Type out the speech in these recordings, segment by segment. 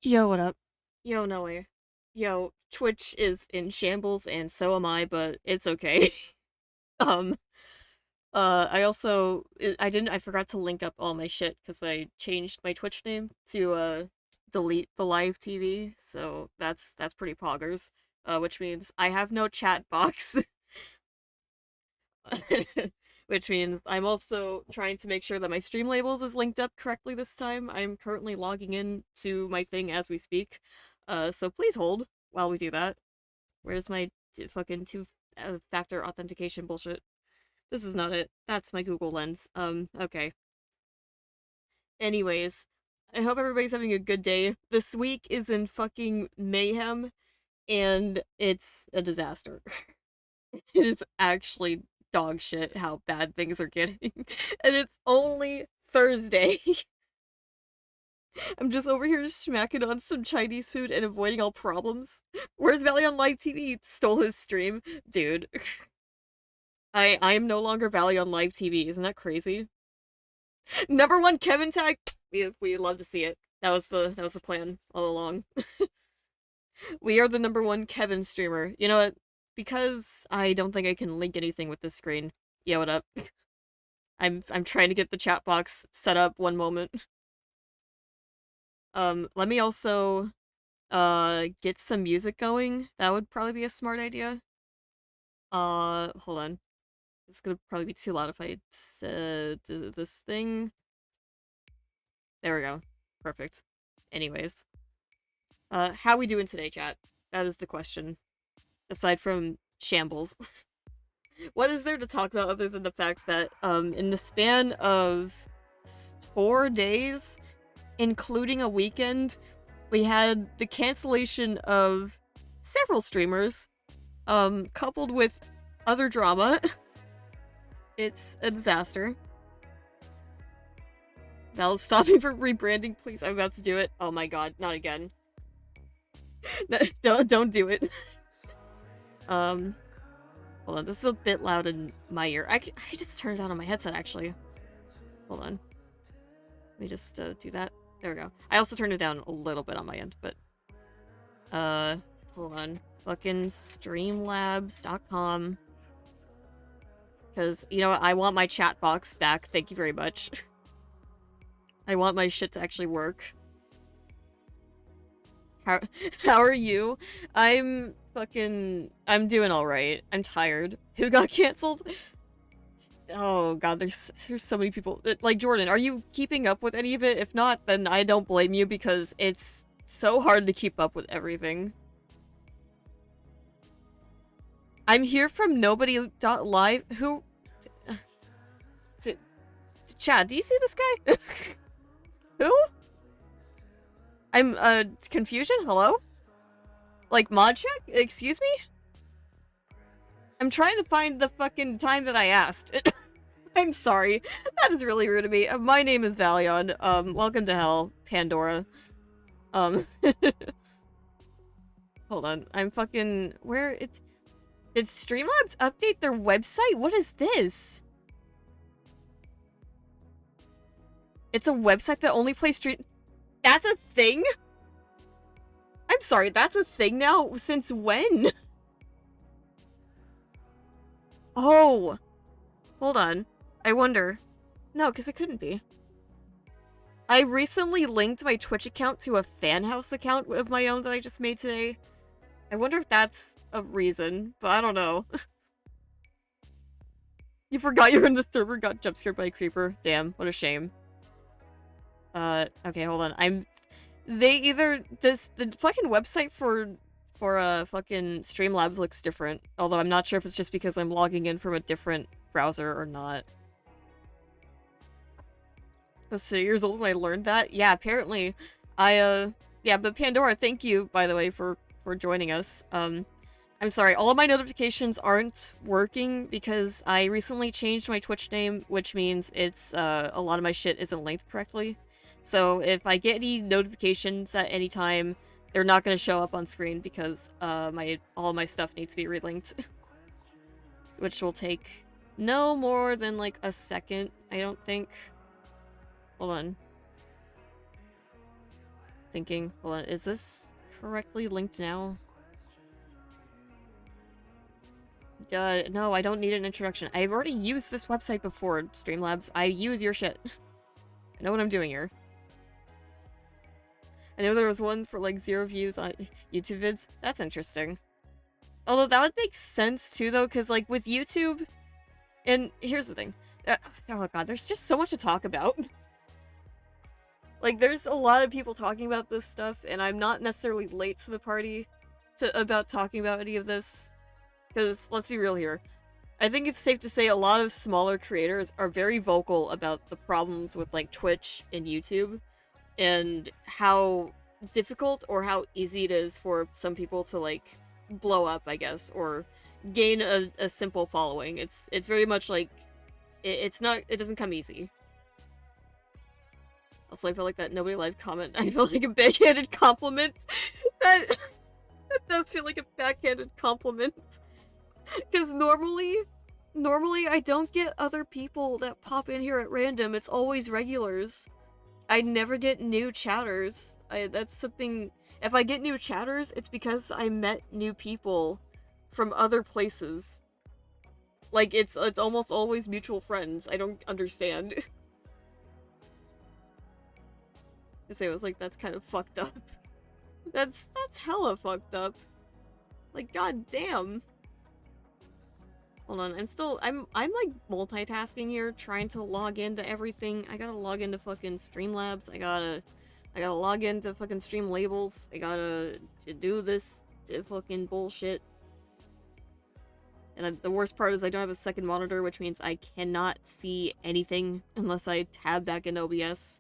Yo, what up? Yo, no way. Yo, Twitch is in shambles and so am I, but it's okay. Um, I also, I forgot to link up all my shit because I changed my Twitch name to, delete the live TV, so that's pretty poggers. Which means I have no chat box. Which means I'm also trying to make sure that my stream labels is linked up correctly this time. I'm currently logging in to my thing as we speak. So please hold while we do that. Where's my fucking two-factor authentication bullshit? This is not it. That's my Google Lens. Okay. Anyways, I hope everybody's having a good day. This week is in fucking mayhem, and it's a disaster. It is actually dog shit how bad things are getting. And it's only Thursday. I'm just over here smacking on some Chinese food and avoiding all problems. Where's Valley on Live TV? Stole his stream. Dude. I am no longer Valley on Live TV. Isn't that crazy? Number one Kevin tag. We love to see it. That was the plan all along. We are the number one Kevin streamer. You know what? Because I don't think I can link anything with this screen. Yeah, what up? I'm trying to get the chat box set up one moment. Let me also get some music going. That would probably be a smart idea. Hold on. It's gonna probably be too loud if I do this thing. There we go. Perfect. Anyways. How we doing today, chat? That is the question. Aside from shambles. What is there to talk about other than the fact that, in the span of 4 days, including a weekend, we had the cancellation of several streamers, coupled with other drama. It's a disaster. Val, stop me from rebranding, please. I'm about to do it. Oh my god, not again. Don't do it. Hold on, this is a bit loud in my ear. I could just turn it down on my headset, actually. Hold on. Let me just do that. There we go. I also turned it down a little bit on my end, but... hold on. Fucking streamlabs.com. Because, you know what, I want my chat box back, thank you very much. I want my shit to actually work. How are you? I'm doing alright. I'm tired. Who got canceled? Oh god, there's so many people. Like, Jordan, are you keeping up with any of it? If not, then I don't blame you because it's so hard to keep up with everything. I'm here from nobody.live. Who? Chad, do you see this guy? Who? I'm, confusion? Hello? Like, mod check? Excuse me? I'm trying to find the fucking time that I asked. I'm sorry. That is really rude of me. My name is Valion. Welcome to hell, Pandora. Hold on. I'm fucking... Where? Did Streamlabs update their website? What is this? It's a website that only plays stream... That's a thing? I'm sorry, that's a thing now? Since when? Oh. Hold on. I wonder. No, because it couldn't be. I recently linked my Twitch account to a fan house account of my own that I just made today. I wonder if that's a reason, but I don't know. You forgot you were in the server, got jump scared by a creeper. Damn, what a shame. Okay, hold on. The fucking website for fucking Streamlabs looks different. Although I'm not sure if it's just because I'm logging in from a different browser or not. I was 2 years old when I learned that. Yeah, apparently. Yeah, but Pandora, thank you, by the way, for joining us. I'm sorry, all of my notifications aren't working because I recently changed my Twitch name, which means it's, a lot of my shit isn't linked correctly. So if I get any notifications at any time, they're not going to show up on screen because all of my stuff needs to be relinked. Which will take no more than like a second, I don't think. Hold on. thinking. Hold on, is this correctly linked now? No, I don't need an introduction. I've already used this website before, Streamlabs. I use your shit. I know what I'm doing here. I know there was one for like 0 views on YouTube vids. That's interesting. Although that would make sense too, though, because like with YouTube, and here's the thing. Oh god, there's just so much to talk about. Like, there's a lot of people talking about this stuff, and I'm not necessarily late to the party about talking about any of this. Because, let's be real here. I think it's safe to say a lot of smaller creators are very vocal about the problems with, like, Twitch and YouTube, and how difficult or how easy it is for some people to, like, blow up, I guess, or gain a simple following. It's very much like, it doesn't come easy. Also, I feel like that nobody live comment, I feel like a backhanded compliment. that does feel like a backhanded compliment. Because normally I don't get other people that pop in here at random. It's always regulars. I never get new chatters. That's something... If I get new chatters, it's because I met new people from other places. Like, it's almost always mutual friends. I don't understand. I say, I was like, that's kind of fucked up. That's hella fucked up. Like, god damn. Hold on, I'm like multitasking here, trying to log into everything. I gotta log into fucking Streamlabs. I gotta log into fucking Stream Labels. I gotta do this fucking bullshit. And the worst part is I don't have a second monitor, which means I cannot see anything unless I tab back in OBS.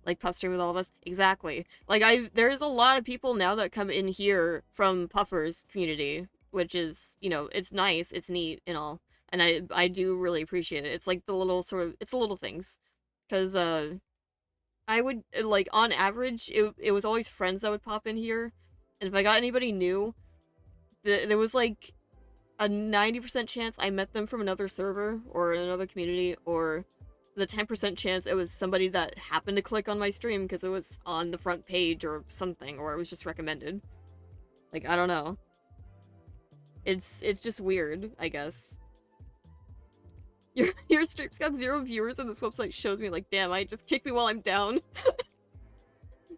Like Puff Stream with all of us. Exactly. Like, there's a lot of people now that come in here from Puffer's community, which is, you know, it's nice, it's neat and all. And I do really appreciate it. It's like the little it's the little things. Because, I would, like, on average, it was always friends that would pop in here. And if I got anybody new, there was, like, a 90% chance I met them from another server or another community, or the 10% chance it was somebody that happened to click on my stream because it was on the front page or something, or it was just recommended. Like, I don't know. It's just weird, I guess. Your stream's got 0 viewers and this website shows me, like, damn, just kick me while I'm down.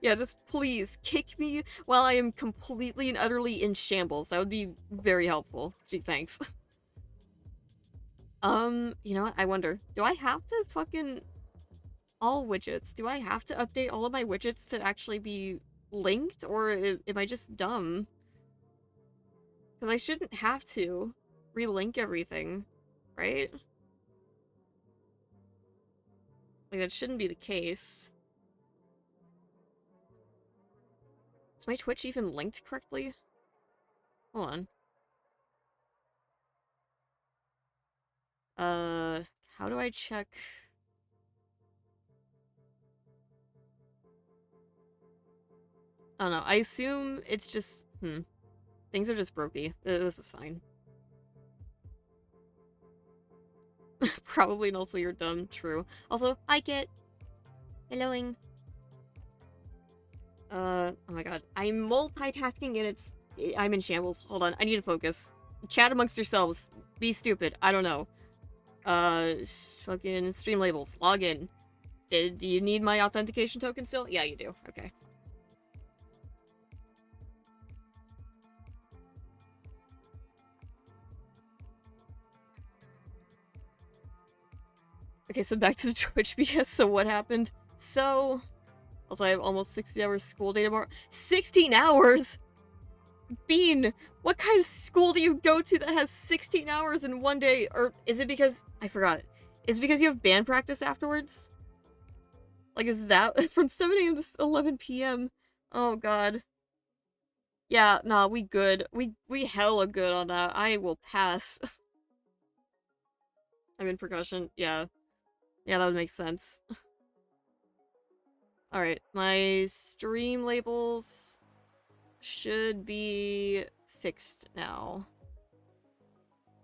Yeah, just please kick me while I am completely and utterly in shambles. That would be very helpful. Gee, thanks. You know what? I wonder, do I have to fucking... all widgets? Do I have to update all of my widgets to actually be linked, or am I just dumb? Because I shouldn't have to relink everything, right? Like, that shouldn't be the case. Is my Twitch even linked correctly? Hold on. How do I check? I don't know. I assume it's just... Things are just brokey. This is fine. Probably, and also you're dumb. True. Also, hi, Kit. Helloing. Oh my god. I'm multitasking and I'm in shambles. Hold on. I need to focus. Chat amongst yourselves. Be stupid. I don't know. Fucking Stream Labels. Log in. Do you need my authentication token still? Yeah, you do. Okay. Okay, so back to the Twitch BS. So what happened? So... Also, I have almost 60 hours school day tomorrow. 16 hours?! Bean! What kind of school do you go to that has 16 hours in one day? Or is it because... I forgot. Is it because you have band practice afterwards? Like, is that from 7 a.m. to 11 p.m.? Oh, god. Yeah, nah, we good. We hella good on that. I will pass. I'm in percussion. Yeah. Yeah, that would make sense. Alright, my stream labels should be fixed now.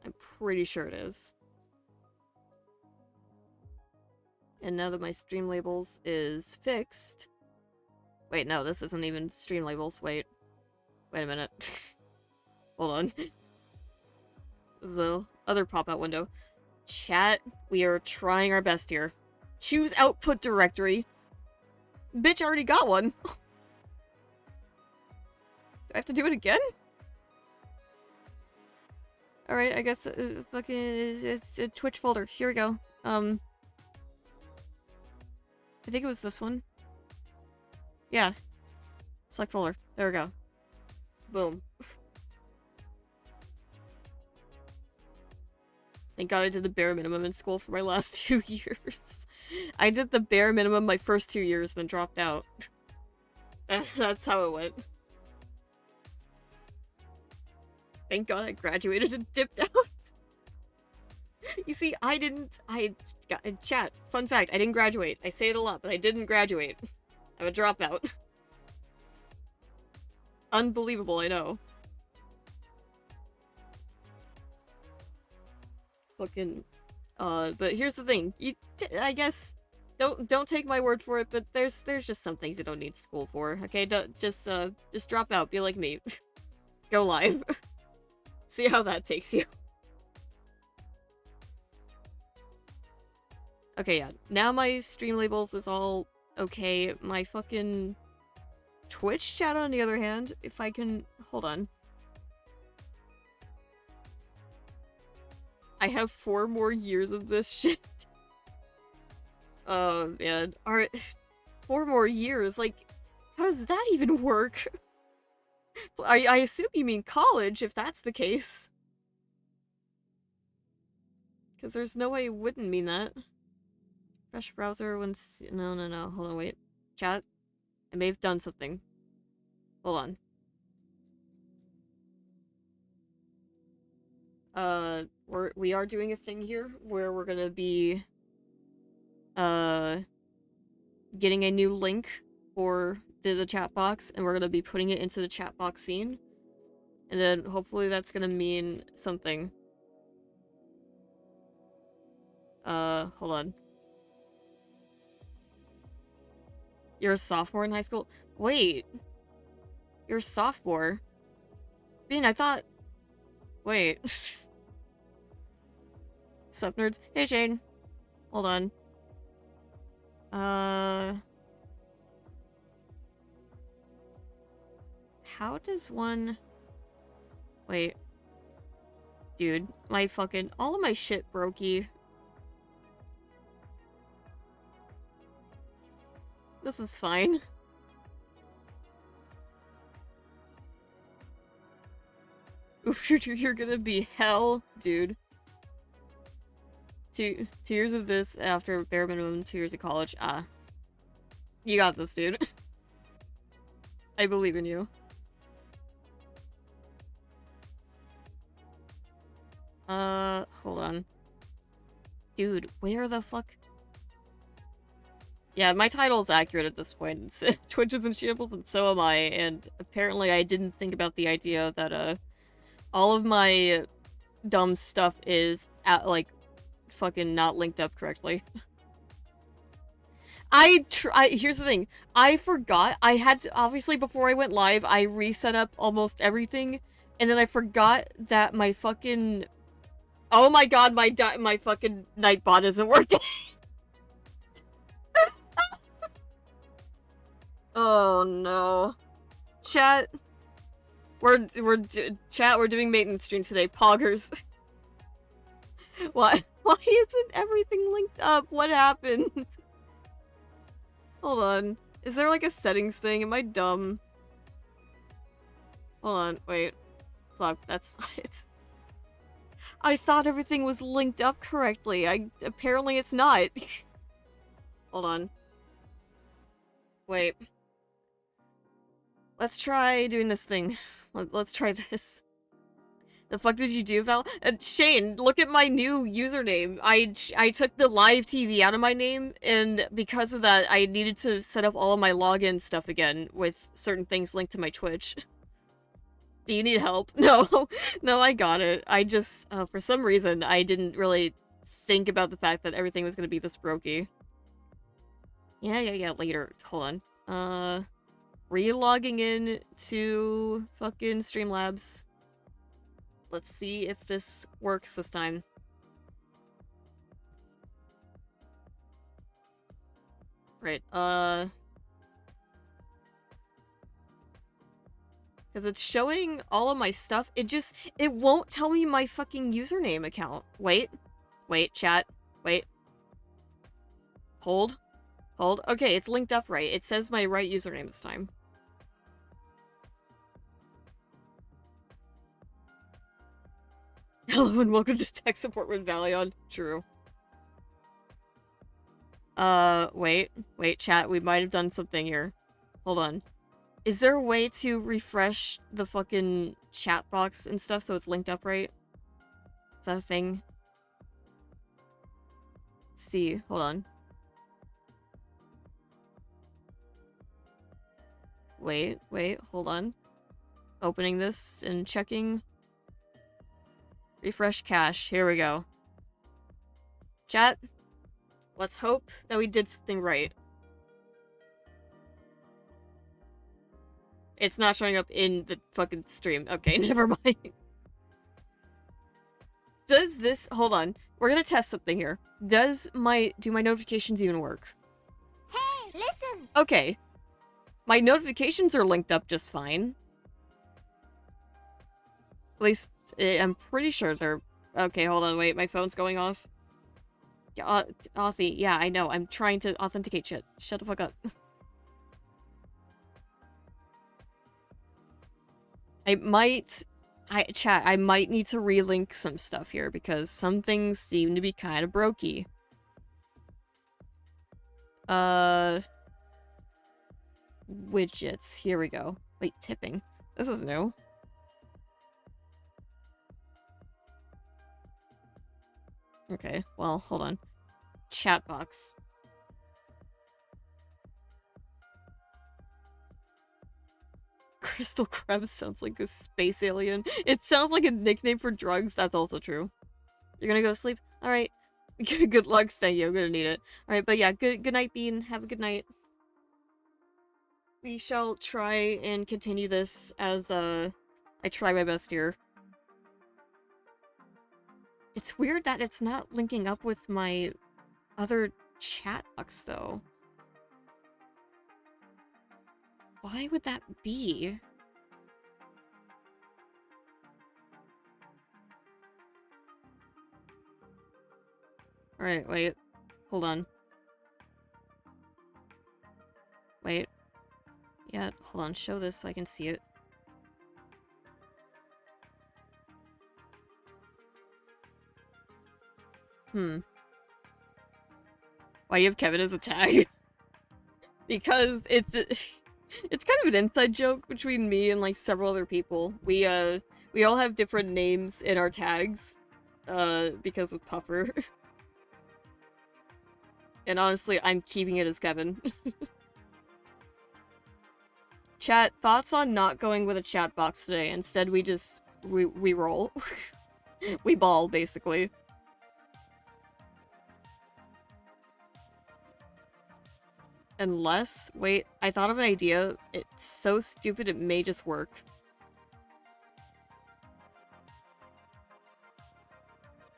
I'm pretty sure it is. And now that my stream labels is fixed, Wait, no, this isn't even stream labels. Wait a minute. Hold on. This is the other pop-out window. Chat, we are trying our best here. Choose output directory. Bitch, I already got one. Do I have to do it again? Alright, I guess fucking it's a Twitch folder. Here we go. I think it was this one. Yeah. Select folder. There we go. Boom. Thank God I did the bare minimum in school for my last 2 years. I did the bare minimum my first 2 years, then dropped out. That's how it went. Thank God I graduated and dipped out. You see, chat, fun fact, I didn't graduate. I say it a lot, but I didn't graduate. I'm a dropout. Unbelievable, I know. Fucking, but here's the thing. I guess, don't take my word for it, but there's just some things you don't need school for, okay? Just drop out, be like me. Go live. See how that takes you. Okay, yeah. Now my stream labels is all okay. My fucking Twitch chat, on the other hand, if I can... Hold on. I have 4 more years of this shit. Oh, man. Alright. 4 more years? Like, how does that even work? I assume you mean college, if that's the case. Because there's no way it wouldn't mean that. Fresh browser once... No. Hold on, wait. Chat? I may have done something. Hold on. We are doing a thing here where we're gonna be... getting a new link for the chat box, and we're gonna be putting it into the chat box scene. And then hopefully that's gonna mean something. Hold on. You're a sophomore in high school? Wait. You're a sophomore? Bean, I thought... Wait. Sup, nerds? Hey, Shane. Hold on. How does one... Wait. Dude, my fucking... All of my shit brokey. This is fine. Oof, you're gonna be hell, dude. 2 years of this after bare minimum 2 years of college. You got this, dude. I believe in you. Hold on. Dude, where the fuck? Yeah, my title is accurate at this point. It's, Twitch is in shambles, and so am I, and apparently I didn't think about the idea that, all of my dumb stuff is, fucking not linked up correctly. Here's the thing. I forgot. I had to, obviously, before I went live, I reset up almost everything, and then I forgot that my fucking... Oh my god, my fucking Nightbot isn't working. Oh no. Chat. We're doing maintenance stream today. Poggers. Why isn't everything linked up? What happened? Hold on. Is there like a settings thing? Am I dumb? Hold on, wait. Fuck, that's not it. I thought everything was linked up correctly. Apparently it's not. Hold on. Wait. Let's try doing this thing. Let's try this. The fuck did you do, Val? Shane, look at my new username. I took the live TV out of my name, and because of that, I needed to set up all of my login stuff again with certain things linked to my Twitch. Do you need help? No. No, I got it. I just, for some reason, I didn't really think about the fact that everything was gonna be this brokey. Yeah, later. Hold on. re-logging in to fucking Streamlabs. Let's see if this works this time. Right, because it's showing all of my stuff. It won't tell me my fucking username account. Wait, chat. Wait. Hold. Okay, it's linked up right. It says my right username this time. Hello and welcome to tech support with Valion. True. Wait, chat, we might have done something here. Hold on. Is there a way to refresh the fucking chat box and stuff so it's linked up right? Is that a thing? Let's see, hold on. Wait, hold on. Opening this and checking. Refresh cache, here we go. Chat, let's hope that we did something right. It's not showing up in the fucking stream. Okay, never mind. Does this... Hold on. We're gonna test something here. Do my notifications even work? Hey, listen! Okay. My notifications are linked up just fine. At least, I'm pretty sure they're... Okay, hold on, wait. My phone's going off. Authy, yeah, I know. I'm trying to authenticate shit. Shut the fuck up. I might need to relink some stuff here because some things seem to be kind of brokey. Widgets. Here we go. Wait, tipping. This is new. Okay, well, hold on. Chat box. Crystal Krebs sounds like a space alien. It sounds like a nickname for drugs. That's also true. You're gonna go to sleep? Alright. Good luck. Thank you. I'm gonna need it. Alright, but yeah, good night, Bean. Have a good night. We shall try and continue this as, I try my best here. It's weird that it's not linking up with my other chat box, though. Why would that be? Alright, wait. Hold on. Wait. Yeah, hold on. Show this so I can see it. Why do you have Kevin as a tag? Because it's kind of an inside joke between me and like several other people. We all have different names in our tags, because of Puffer. And honestly, I'm keeping it as Kevin. Chat, thoughts on not going with a chat box today? Instead, we roll. We ball, basically. Unless, wait, I thought of an idea. It's so stupid it may just work.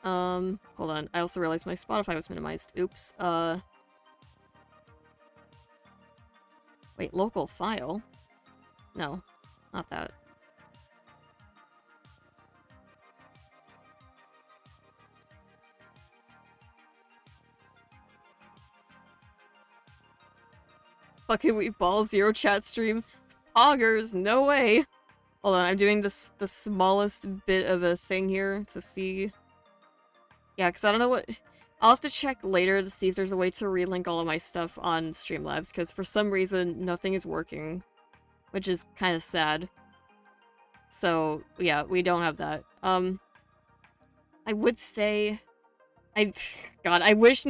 Hold on. I also realized my Spotify was minimized. Oops. Wait, local file? No, not that. Fucking we ball zero chat stream. Augers, no way. Hold on, I'm doing the smallest bit of a thing here to see. Yeah, because I don't know what... I'll have to check later to see if there's a way to relink all of my stuff on Streamlabs, because for some reason, nothing is working. Which is kind of sad. So, yeah, we don't have that. I would say... God, I wish...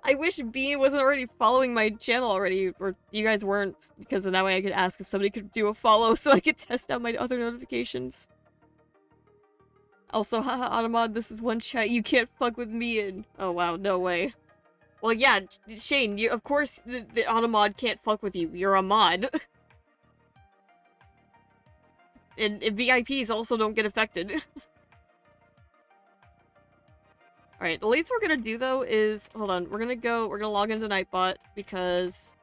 I wish Bean wasn't already following my channel already, or you guys weren't, because then that way I could ask if somebody could do a follow so I could test out my other notifications. Also, haha, Automod, this is one chat you can't fuck with me in. Oh wow, no way. Well, yeah, Shane, of course the Automod can't fuck with you. You're a mod. And VIPs also don't get affected. Alright, the least we're gonna do though is, hold on, we're gonna log into Nightbot because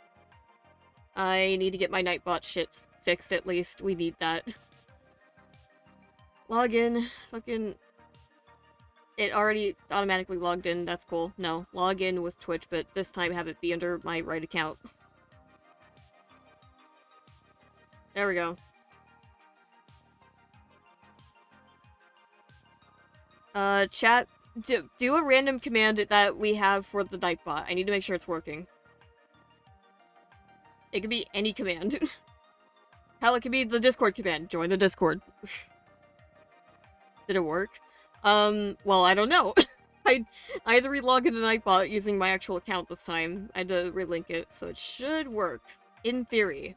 I need to get my Nightbot shit fixed at least. We need that. Log in, fucking, it already automatically logged in, that's cool. No, log in with Twitch, but this time have it be under my right account. There we go. Chat, do a random command that we have for the Nightbot. I need to make sure it's working. It could be any command. Hell, it could be the Discord command. Join the Discord. Did it work? Well, I don't know. I had to relog into Nightbot using my actual account this time. I had to relink it, so it should work. In theory.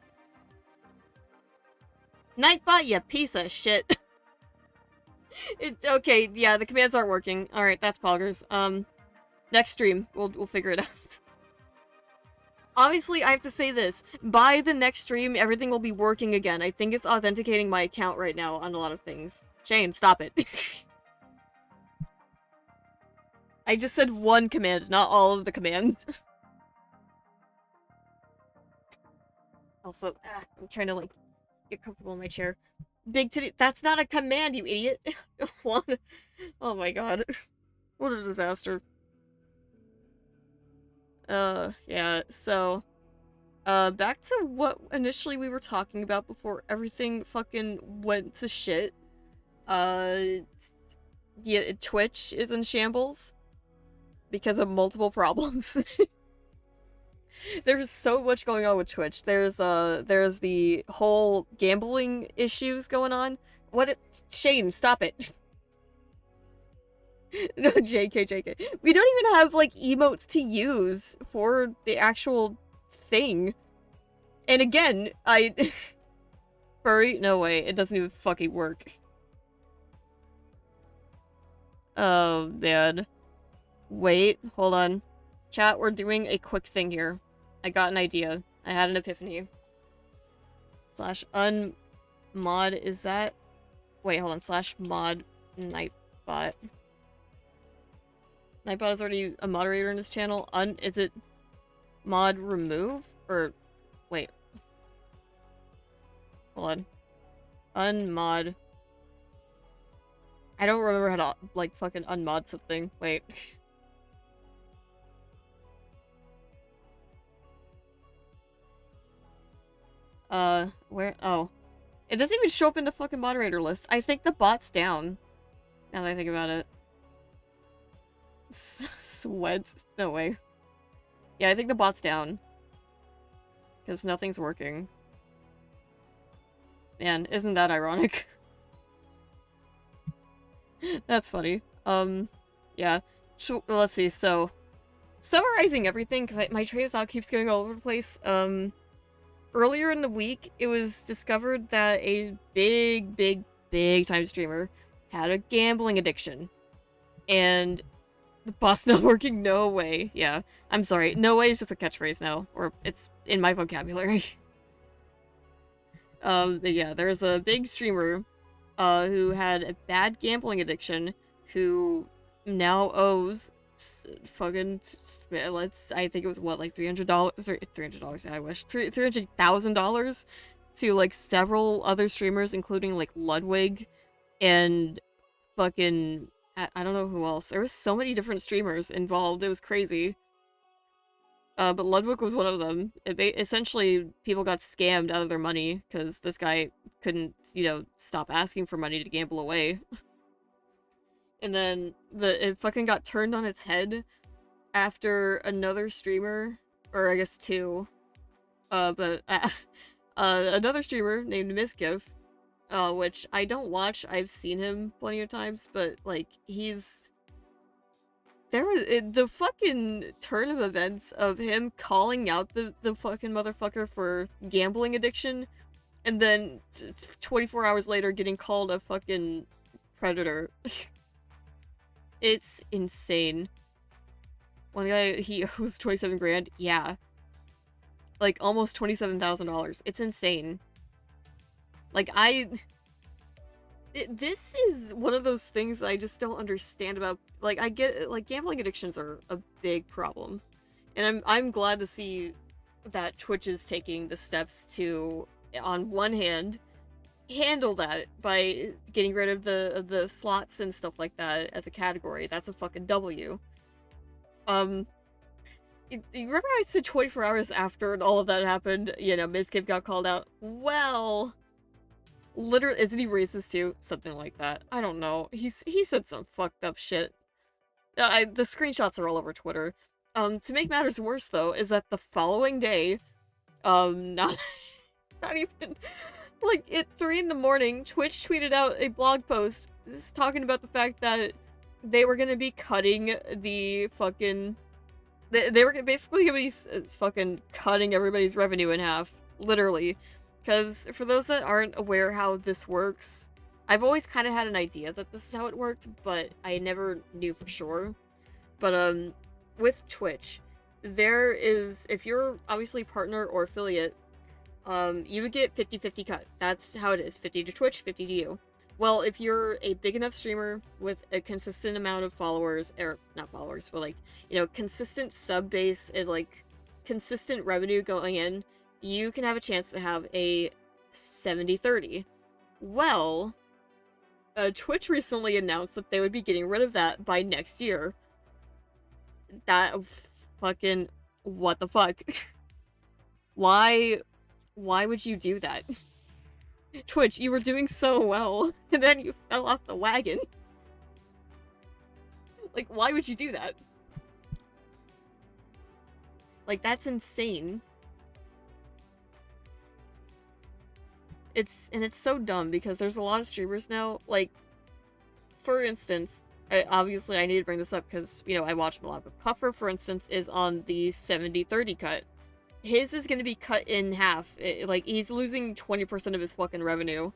Nightbot, you piece of shit. Okay, yeah, the commands aren't working. Alright, that's poggers. Next stream, we'll figure it out. Obviously, I have to say this. By the next stream, everything will be working again. I think it's authenticating my account right now on a lot of things. Shane, stop it. I just said one command, not all of the commands. Also, I'm trying to, like, get comfortable in my chair. Big titty- that's not a command, you idiot! What? Oh my god. What a disaster. Yeah, so... back to what initially we were talking about before everything fucking went to shit. Yeah, Twitch is in shambles. Because of multiple problems. There's so much going on with Twitch. There's the whole gambling issues going on. Shane, stop it. No, JK. We don't even have, like, emotes to use for the actual thing. And again, Furry? No way, it doesn't even fucking work. Oh, man. Wait, hold on. Chat, we're doing a quick thing here. I got an idea. I had an epiphany. / unmod, is that? Wait, hold on. / mod Nightbot. Nightbot is already a moderator in this channel. Is it mod remove? Or, wait. Hold on. Unmod. I don't remember how to, like, fucking unmod something. Wait. Where? Oh. It doesn't even show up in the fucking moderator list. I think the bot's down. Now that I think about it. Sweats? No way. Yeah, I think the bot's down. Because nothing's working. Man, isn't that ironic? That's funny. Yeah. So, let's see, so... Summarizing everything, because my train of thought keeps going all over the place, earlier in the week, it was discovered that a big time streamer had a gambling addiction. And the bot's not working, no way. Yeah, I'm sorry, no way is just a catchphrase now, or it's in my vocabulary. Yeah, there's a big streamer, who had a bad gambling addiction, who now owes fucking, I think it was what, like $300, $300, I wish, $300,000 to, like, several other streamers, including, like, Ludwig and fucking, I don't know who else. There was so many different streamers involved, it was crazy. But Ludwig was one of them. Essentially, people got scammed out of their money, because this guy couldn't, you know, stop asking for money to gamble away. And then it fucking got turned on its head after another streamer, or I guess two, another streamer named Misgift, which I don't watch. I've seen him plenty of times, but, like, the fucking turn of events of him calling out the fucking motherfucker for gambling addiction, and then 24 hours later getting called a fucking predator. It's insane. One guy, he owes 27 grand. Yeah. Like, almost $27,000. It's insane. Like, This is one of those things I just don't understand about. Like, I get, like, gambling addictions are a big problem. And I'm glad to see that Twitch is taking the steps to, on one hand, handle that by getting rid of the slots and stuff like that as a category. That's a fucking W. Um, you remember I said 24 hours after all of that happened, you know, Mizkif got called out? Well, literally, isn't he racist too? Something like that. I don't know. He said some fucked up shit. The screenshots are all over Twitter. To make matters worse though, is that the following day, not not even like at 3 in the morning, Twitch tweeted out a blog post just talking about the fact that they were gonna be cutting the fucking they were basically gonna be fucking cutting everybody's revenue in half, literally. Because for those that aren't aware how this works, I've always kind of had an idea that this is how it worked, but I never knew for sure. But with Twitch, there is, if you're obviously partner or affiliate, you would get 50-50 cut. That's how it is. 50 to Twitch, 50 to you. Well, if you're a big enough streamer with a consistent amount of followers, or not followers, but like, you know, consistent sub base and like consistent revenue going in, you can have a chance to have a 70-30. Well, Twitch recently announced that they would be getting rid of that by next year. That fucking, what the fuck? Why would you do that? Twitch, you were doing so well, and then you fell off the wagon. Like, why would you do that? Like, that's insane. It's so dumb because there's a lot of streamers now, like, for instance, obviously I need to bring this up because, you know, I watch him a lot, but Puffer, for instance, is on the 70-30 cut. His is gonna be cut in half. Like, he's losing 20% of his fucking revenue.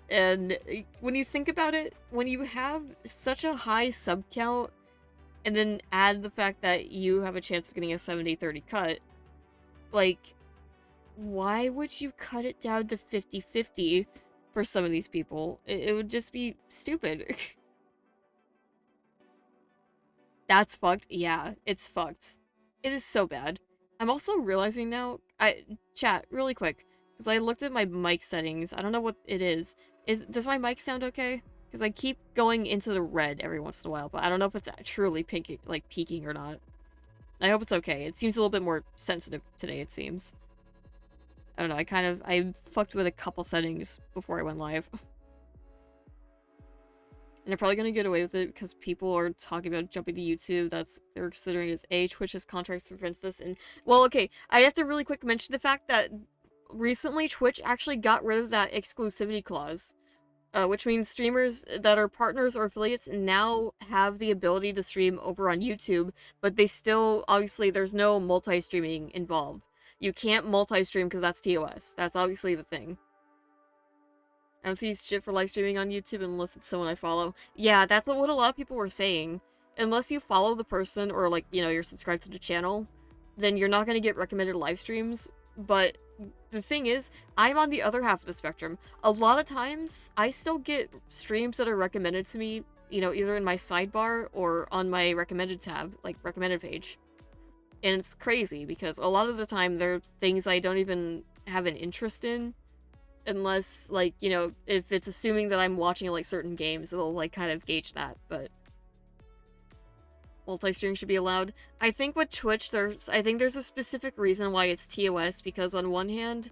And when you think about it, when you have such a high sub count, and then add the fact that you have a chance of getting a 70-30 cut, like, why would you cut it down to 50-50 for some of these people? It would just be stupid. That's fucked. Yeah, it's fucked. It is so bad. I'm also realizing now, chat, really quick, because I looked at my mic settings. I don't know what it is. Does my mic sound okay? Because I keep going into the red every once in a while, but I don't know if it's truly peaking or not. I hope it's okay. It seems a little bit more sensitive today, it seems. I don't know, I fucked with a couple settings before I went live. And they're probably gonna get away with it because people are talking about jumping to YouTube. They're considering as Twitch's contracts prevents this. And, well, okay, I have to really quick mention the fact that recently Twitch actually got rid of that exclusivity clause. Which means streamers that are partners or affiliates now have the ability to stream over on YouTube, but they still, obviously, there's no multi-streaming involved. You can't multi-stream because that's TOS. That's obviously the thing. I don't see shit for live streaming on YouTube unless it's someone I follow. Yeah, that's what a lot of people were saying. Unless you follow the person or, like, you know, you're subscribed to the channel, then you're not going to get recommended live streams. But the thing is, I'm on the other half of the spectrum. A lot of times, I still get streams that are recommended to me, you know, either in my sidebar or on my recommended tab, like, recommended page. And it's crazy, because a lot of the time, there are things I don't even have an interest in, unless, like, you know, if it's assuming that I'm watching, like, certain games, it'll, like, kind of gauge that, but multi-stream should be allowed. I think with Twitch, there's a specific reason why it's TOS, because on one hand,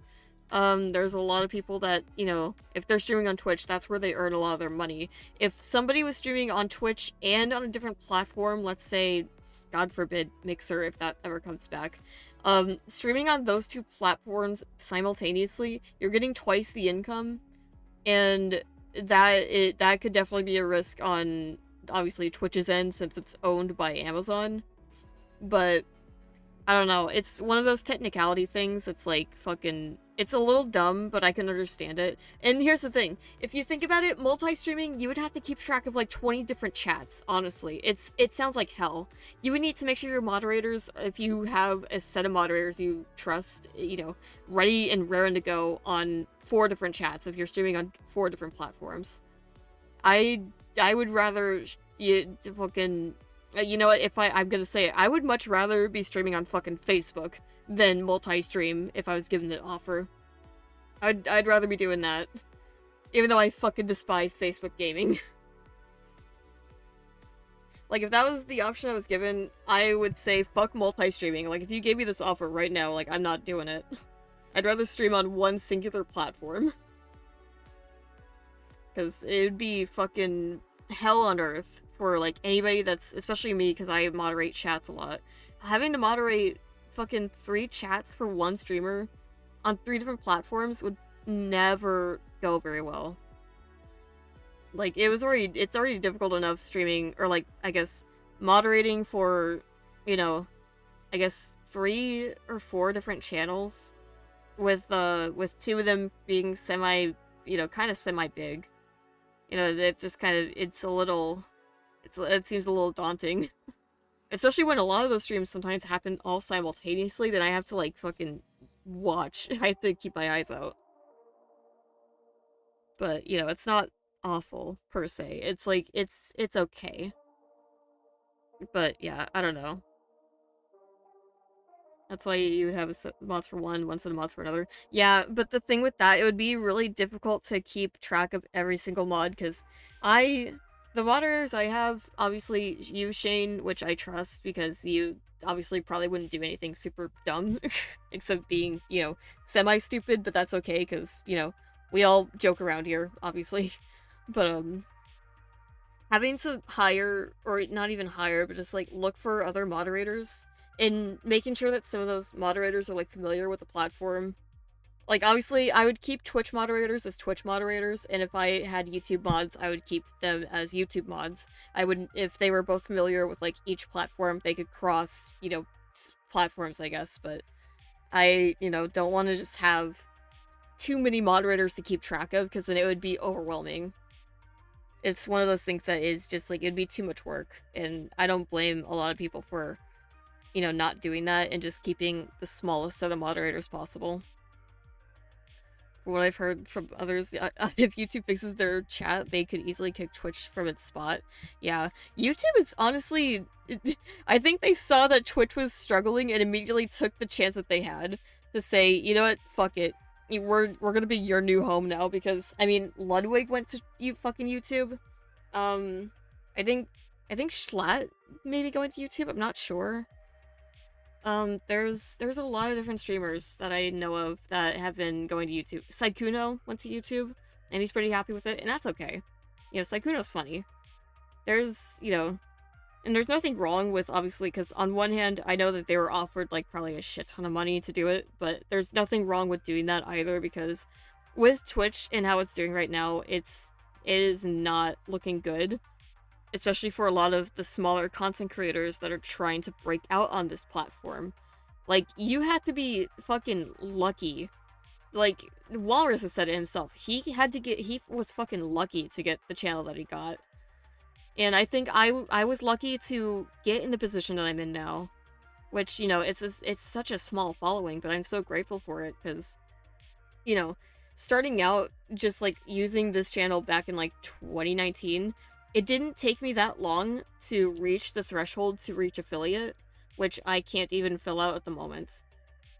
there's a lot of people that, you know, if they're streaming on Twitch, that's where they earn a lot of their money. If somebody was streaming on Twitch and on a different platform, let's say, God forbid, Mixer, if that ever comes back, streaming on those two platforms simultaneously, you're getting twice the income, and that could definitely be a risk on, obviously, Twitch's end, since it's owned by Amazon. But I don't know, it's one of those technicality things that's like fucking It's a little dumb, but I can understand it. And here's the thing. If you think about it, multi-streaming, you would have to keep track of like 20 different chats, honestly. It sounds like hell. You would need to make sure your moderators, if you have a set of moderators you trust, ready and raring to go on 4 different chats if you're streaming on 4 different platforms. I would rather fucking you know what, if I'm gonna say it, I would much rather be streaming on fucking Facebook than multi-stream if I was given an offer. I'd rather be doing that. Even though I fucking despise Facebook gaming. Like, if that was the option I was given, I would say fuck multi-streaming. Like, if you gave me this offer right now, like, I'm not doing it. I'd rather stream on one singular platform. Because it would be fucking hell on earth for, like, anybody that's, especially me, because I moderate chats a lot. Having to moderate fucking 3 chats for one streamer on 3 different platforms would never go very well. Like, it's already difficult enough streaming, or, like, I guess, moderating for, I guess 3 or 4 different channels, with 2 of them being kind of semi-big. It just kind of, it seems a little daunting. Especially when a lot of those streams sometimes happen all simultaneously, then I have to, like, fucking watch. I have to keep my eyes out. But, it's not awful, per se. It's, like, it's okay. But, yeah, I don't know. That's why you would have a set of mods for one set of mods for another. Yeah, but the thing with that, it would be really difficult to keep track of every single mod, because the moderators I have, obviously, you, Shane, which I trust, because you obviously probably wouldn't do anything super dumb, except being, semi-stupid, but that's okay, because, we all joke around here, obviously. But, having to hire, or not even hire, but just, like, look for other moderators, and making sure that some of those moderators are, like, familiar with the platform. Like, obviously, I would keep Twitch moderators as Twitch moderators, and if I had YouTube mods, I would keep them as YouTube mods. I wouldn't, if they were both familiar with, like, each platform, they could cross, platforms, I guess, but I, don't want to just have too many moderators to keep track of, because then it would be overwhelming. It's one of those things that is just, like, it'd be too much work, and I don't blame a lot of people for, not doing that and just keeping the smallest set of moderators possible. From what I've heard from others, if YouTube fixes their chat, they could easily kick Twitch from its spot. Yeah, YouTube is honestly... I think they saw that Twitch was struggling and immediately took the chance that they had to say, you know what, fuck it. We're gonna be your new home now, because, I mean, Ludwig went to fucking YouTube. I think Schlatt maybe going to YouTube, I'm not sure. There's a lot of different streamers that I know of that have been going to YouTube. Saikuno went to YouTube, and he's pretty happy with it, and that's okay. Saikuno's funny. There's, and there's nothing wrong with, obviously, because on one hand, I know that they were offered, like, probably a shit ton of money to do it, but there's nothing wrong with doing that either, because with Twitch and how it's doing right now, it is not looking good. Especially for a lot of the smaller content creators that are trying to break out on this platform. Like, you had to be fucking lucky. Like, Walrus has said it himself. He was fucking lucky to get the channel that he got. And I think I was lucky to get in the position that I'm in now. Which, it's such a small following, but I'm so grateful for it, because, starting out, just, like, using this channel back in, like, 2019... It didn't take me that long to reach the threshold to reach affiliate, which I can't even fill out at the moment.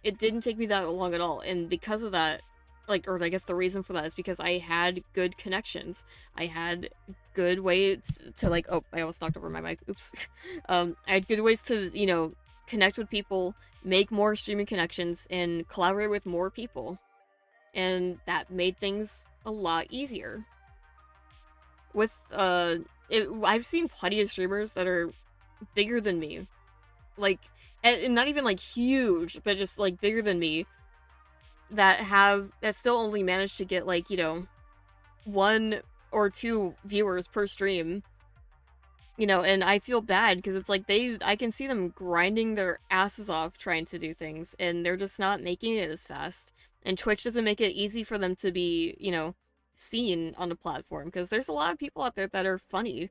It didn't take me that long at all, and because of that, like, or I guess the reason for that is because I had good connections. I had good ways to, like, oh, I almost knocked over my mic, oops. I had good ways to, connect with people, make more streaming connections, and collaborate with more people. And that made things a lot easier. With, I've seen plenty of streamers that are bigger than me. Like, and not even, like, huge, but just, like, bigger than me, that still only manage to get, like, 1 or 2 viewers per stream. And I feel bad, because it's like I can see them grinding their asses off trying to do things, and they're just not making it as fast. And Twitch doesn't make it easy for them to be, seen on the platform, because there's a lot of people out there that are funny.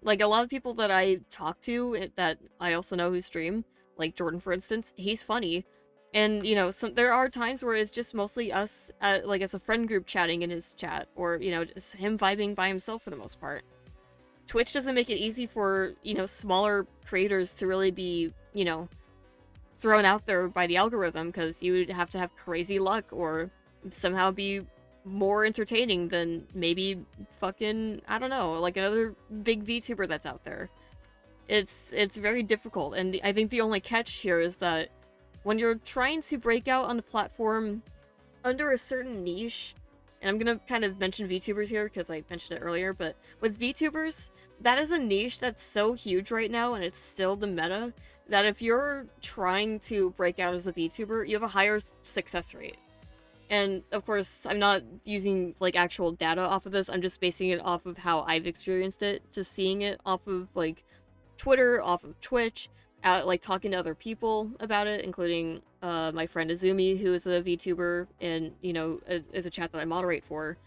Like, a lot of people that I talk to that I also know who stream, like Jordan, for instance, he's funny. And, there are times where it's just mostly us, like, as a friend group chatting in his chat, or, just him vibing by himself for the most part. Twitch doesn't make it easy for, smaller creators to really be, thrown out there by the algorithm, because you would have to have crazy luck or somehow be more entertaining than maybe fucking, I don't know, like another big VTuber that's out there. It's very difficult, and I think the only catch here is that when you're trying to break out on the platform under a certain niche, and I'm gonna kind of mention VTubers here because I mentioned it earlier, but with VTubers, that is a niche that's so huge right now, and it's still the meta, that if you're trying to break out as a VTuber, you have a higher success rate. And of course, I'm not using like actual data off of this, I'm just basing it off of how I've experienced it, just seeing it off of like Twitter, off of Twitch, like talking to other people about it, including my friend Azumi, who is a VTuber and, is a chat that I moderate for.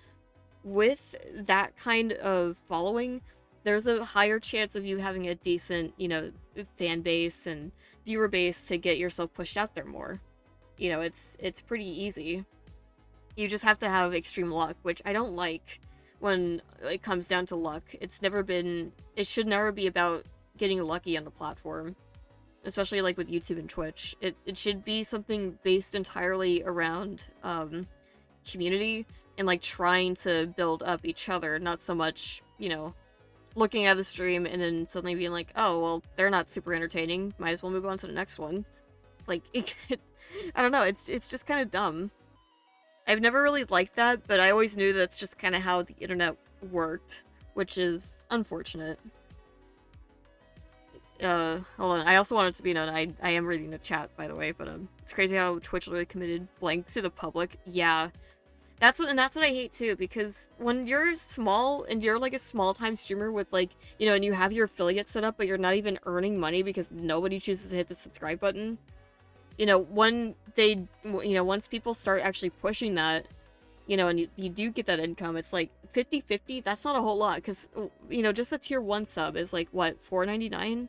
With that kind of following, there's a higher chance of you having a decent, fan base and viewer base to get yourself pushed out there more. It's pretty easy. You just have to have extreme luck, which I don't like when it comes down to luck. It should never be about getting lucky on the platform. Especially like with YouTube and Twitch. It should be something based entirely around community and like trying to build up each other, not so much, looking at the stream and then suddenly being like, oh, well, they're not super entertaining, might as well move on to the next one. Like, I don't know, it's just kind of dumb. I've never really liked that, but I always knew that's just kind of how the internet worked, which is unfortunate. Hold on, I also wanted to be known, I am reading the chat, by the way, but it's crazy how Twitch really committed blank to the public. Yeah. That's what I hate too, because when you're small and you're like a small-time streamer with like, and you have your affiliate set up, but you're not even earning money because nobody chooses to hit the subscribe button. When they, once people start actually pushing that, and you do get that income, it's like 50-50, that's not a whole lot, because, just a tier 1 sub is like, what, $4.99?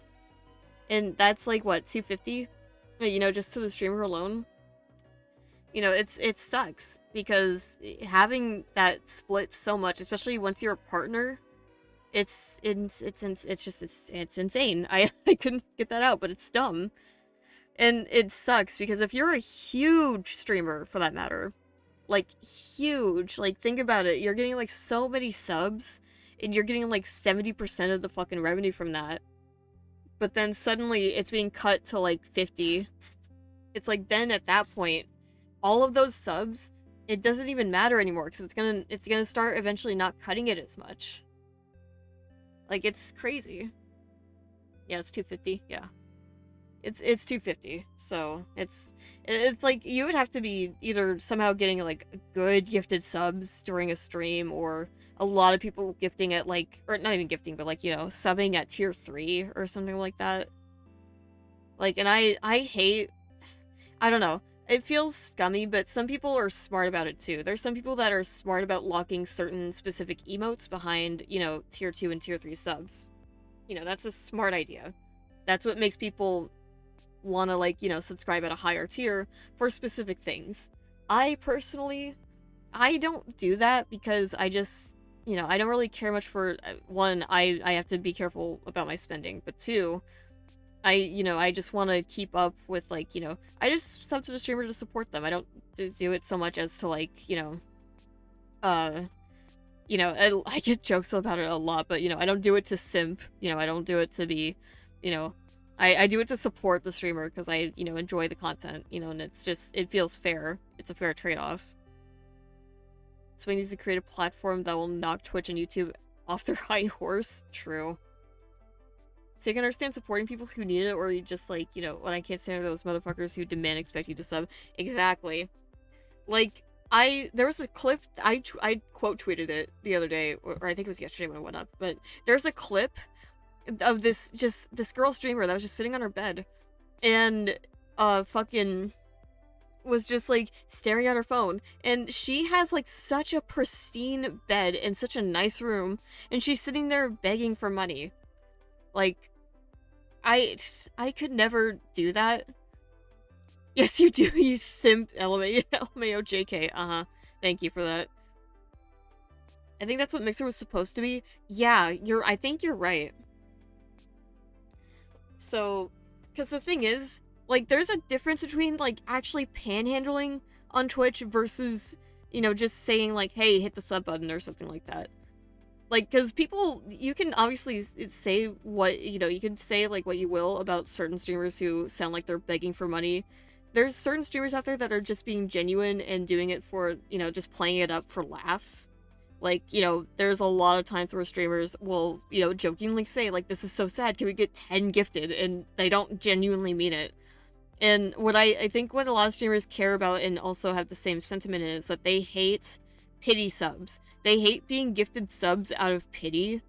And that's like, what, $2.50? Just to the streamer alone? It sucks, because having that split so much, especially once you're a partner, it's insane. I couldn't get that out, but it's dumb. And it sucks, because if you're a huge streamer, for that matter, like, huge, like, think about it, you're getting, like, so many subs, and you're getting, like, 70% of the fucking revenue from that. But then suddenly it's being cut to like 50. It's like, then at that point, all of those subs, it doesn't even matter anymore, because it's gonna start eventually not cutting it as much. Like, it's crazy. Yeah, it's $2.50. Yeah, it's $2.50. So it's like you would have to be either somehow getting like good gifted subs during a stream, or a lot of people gifting at like, or not even gifting, but like, subbing at tier 3 or something like that. Like, and I hate, I don't know, it feels scummy, but some people are smart about it too. There's some people that are smart about locking certain specific emotes behind, tier 2 and tier 3 subs. That's a smart idea. That's what makes people want to, like, subscribe at a higher tier for specific things. I personally, I don't do that, because I just, I don't really care much for, one, I have to be careful about my spending, but two, I just want to keep up with, like, I just sub to the streamer to support them. I don't do it so much as to, like, I get jokes about it a lot, but, I don't do it to simp, I don't do it to be, I do it to support the streamer, because I, enjoy the content, and it's just, it feels fair. It's a fair trade-off. So we need to create a platform that will knock Twitch and YouTube off their high horse. True. So you can understand supporting people who need it, or you just, like, when I can't stand those motherfuckers who demand expect you to sub. Exactly. Like, there was a clip, I quote tweeted it the other day, or I think it was yesterday when it went up, but there's a clip of this girl streamer that was just sitting on her bed, and fucking was just like staring at her phone, and she has like such a pristine bed and such a nice room, and she's sitting there begging for money. Like, I could never do that. Yes, you do, you simp, LMAO JK, uh-huh. Thank you for that. I think that's what Mixer was supposed to be. Yeah, I think you're right. So, because the thing is, like, there's a difference between, like, actually panhandling on Twitch versus, you know, just saying, like, hey, hit the sub button or something like that. Like, because people, you can obviously say what, you know, you can say, like, what you will about certain streamers who sound like they're begging for money. There's certain streamers out there that are just being genuine and doing it for, you know, just playing it up for laughs. Like, you know, there's a lot of times where streamers will, you know, jokingly say, like, this is so sad, can we get 10 gifted? And they don't genuinely mean it. And what I think what a lot of streamers care about and also have the same sentiment is that they hate pity subs. They hate being gifted subs out of pity,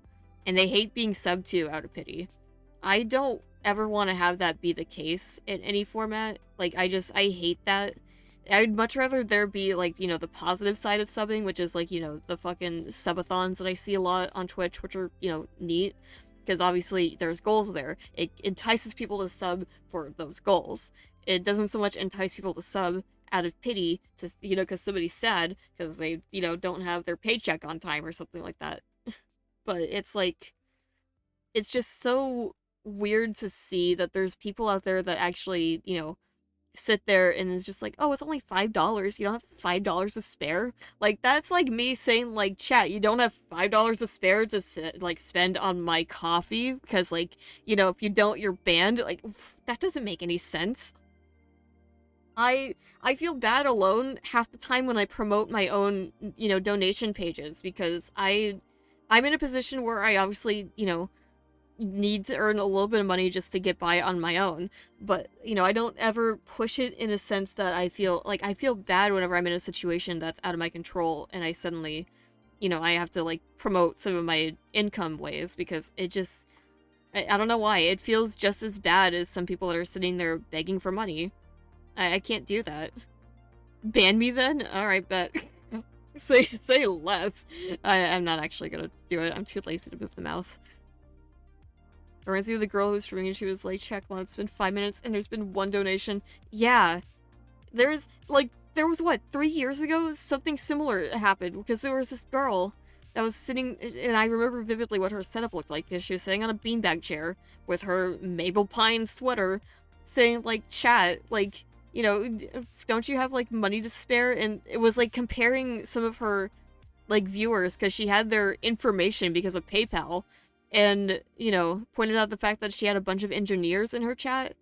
and they hate being subbed to out of pity. I don't ever want to have that be the case in any format. Like, I hate that. I'd much rather there be, like, you know, the positive side of subbing, which is, like, you know, the fucking subathons that I see a lot on Twitch, which are, you know, neat. Because obviously there's goals there. It entices people to sub for those goals. It doesn't so much entice people to sub out of pity, to, you know, because somebody's sad, because they, you know, don't have their paycheck on time or something like that. But it's like, it's just so weird to see that there's people out there that actually, you know, sit there and is just like, oh, it's only $5. You don't have $5 to spare? Like, that's like me saying, like, chat, you don't have $5 to spare to like spend on my coffee because, like, you know, if you don't, you're banned. Like, that doesn't make any sense. I feel bad alone half the time when I promote my own, you know, donation pages, because I'm in a position where I obviously, you know, need to earn a little bit of money just to get by on my own. But, you know, I don't ever push it in a sense that I feel bad whenever I'm in a situation that's out of my control and I suddenly, you know, I have to, like, promote some of my income ways, because it just, I don't know why, it feels just as bad as some people that are sitting there begging for money. I can't do that. Ban me then? Alright, bet. say less. I'm not actually gonna do it. I'm too lazy to move the mouse. It reminds me of the girl who was streaming and she was like, check, well, it's been 5 minutes and there's been 1 donation. Yeah. There was, what, 3 years ago? Something similar happened, because there was this girl that was sitting, and I remember vividly what her setup looked like, because she was sitting on a beanbag chair with her Maple Pine sweater, saying, like, chat, like, you know, don't you have, like, money to spare? And it was, like, comparing some of her, like, viewers, because she had their information because of PayPal, and, you know, pointed out the fact that she had a bunch of engineers in her chat,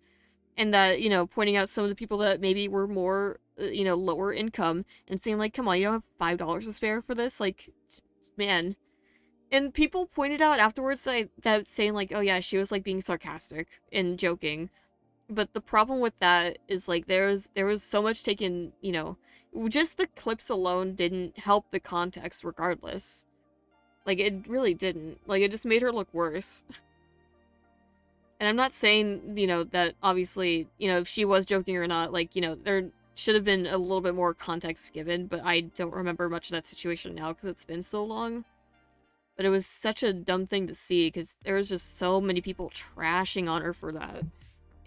and that, you know, pointing out some of the people that maybe were more, you know, lower income, and saying, like, come on, you don't have $5 to spare for this? Like, man. And people pointed out afterwards that saying, like, oh yeah, she was, like, being sarcastic and joking. But the problem with that is, like, there was so much taken, you know, just the clips alone didn't help the context regardless. Like, it really didn't. Like, it just made her look worse. And I'm not saying, you know, that obviously, you know, if she was joking or not, like, you know, there should have been a little bit more context given, but I don't remember much of that situation now because it's been so long. But it was such a dumb thing to see, because there was just so many people trashing on her for that.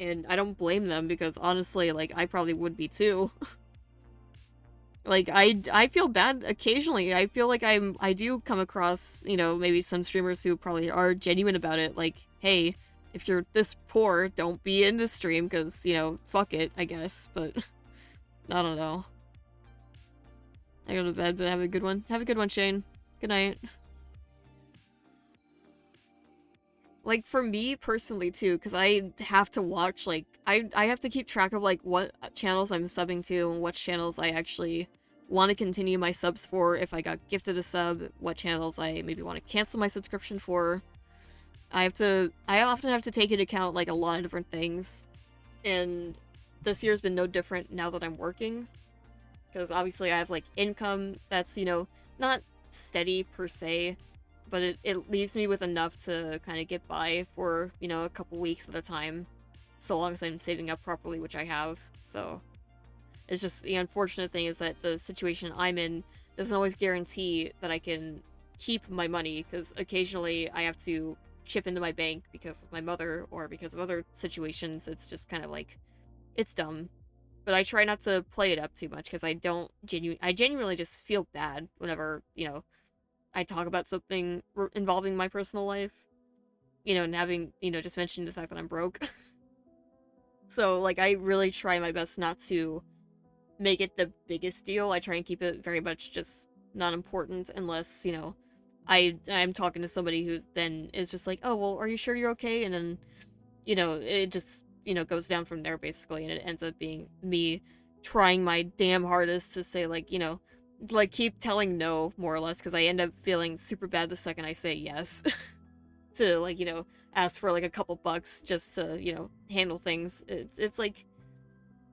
And I don't blame them, because honestly, like, I probably would be too. Like, I feel bad occasionally. I feel like I do come across, you know, maybe some streamers who probably are genuine about it. Like, hey, if you're this poor, don't be in this stream, because, you know, fuck it, I guess. But, I don't know. I go to bed, but have a good one. Have a good one, Shane. Good night. Like, for me personally, too, because I have to watch, like, I have to keep track of, like, what channels I'm subbing to and what channels I actually want to continue my subs for if I got gifted a sub, what channels I maybe want to cancel my subscription for. I often have to take into account, like, a lot of different things, and this year's been no different now that I'm working, because obviously I have, like, income that's, you know, not steady per se, but it leaves me with enough to kind of get by for, you know, a couple weeks at a time, so long as I'm saving up properly, which I have, so. It's just the unfortunate thing is that the situation I'm in doesn't always guarantee that I can keep my money, because occasionally I have to chip into my bank because of my mother or because of other situations. It's just kind of like, it's dumb. But I try not to play it up too much because I genuinely just feel bad whenever, I talk about something involving my personal life, and having, just mentioning the fact that I'm broke. So, like, I really try my best not to make it the biggest deal. I try and keep it very much just not important unless, I'm talking to somebody who then is just like, "Oh, well, are you sure you're okay?" And then, it just, goes down from there basically, and it ends up being me trying my damn hardest to say like, like keep telling no more or less, because I end up feeling super bad the second I say yes to like, ask for like a couple bucks just to, handle things. It's like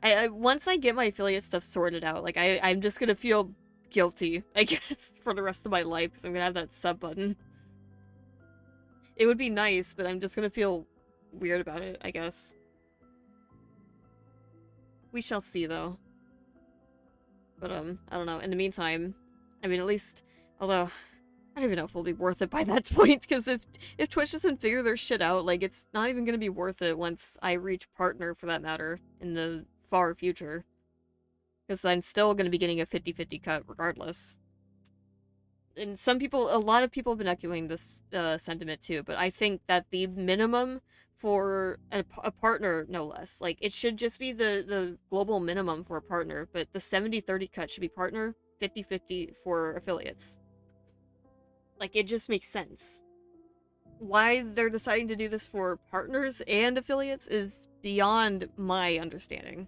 I once I get my affiliate stuff sorted out, like I'm just gonna feel guilty, I guess, for the rest of my life because I'm gonna have that sub button. It would be nice, but I'm just gonna feel weird about it, I guess. We shall see, though. But, I don't know. In the meantime, I mean, at least, although, I don't even know if it'll be worth it by that point, because if Twitch doesn't figure their shit out, like, it's not even gonna be worth it once I reach partner, for that matter, in the far future. Because I'm still gonna be getting a 50-50 cut regardless. And a lot of people have been echoing this sentiment too, but I think that the minimum for a partner, no less, like, it should just be the global minimum for a partner, but the 70-30 cut should be partner, 50-50 for affiliates. Like, it just makes sense. Why they're deciding to do this for partners and affiliates is beyond my understanding.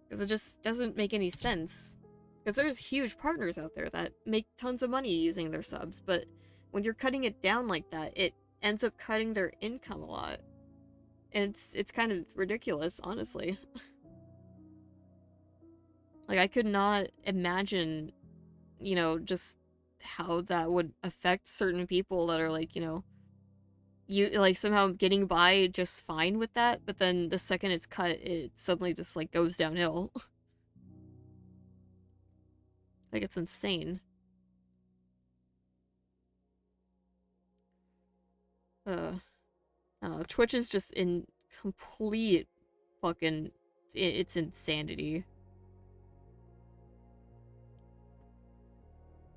Because it just doesn't make any sense. Because there's huge partners out there that make tons of money using their subs, but when you're cutting it down like that, it ends up cutting their income a lot. And it's kind of ridiculous, honestly. Like, I could not imagine, just how that would affect certain people that are like, you like somehow getting by just fine with that, but then the second it's cut, it suddenly just like goes downhill. Like, it's insane. I don't know, Twitch is just in complete fucking, it's insanity.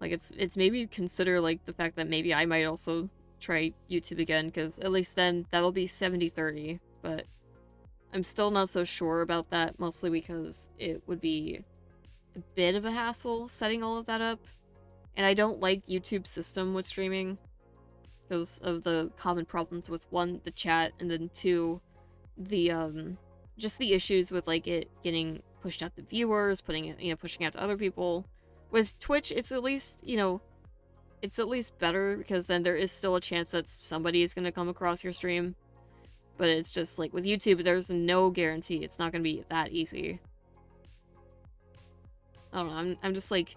Like, it's maybe consider like the fact that maybe I might also try YouTube again, because at least then that'll be 70-30, but I'm still not so sure about that, mostly because it would be a bit of a hassle setting all of that up, and I don't like YouTube's system with streaming because of the common problems with, one, the chat, and then two, the just the issues with like it getting pushed out to viewers, putting it, pushing out to other people. With Twitch, it's at least, it's at least better, because then there is still a chance that somebody is going to come across your stream. But it's just like with YouTube, there's no guarantee it's not going to be that easy. I don't know, I'm just like,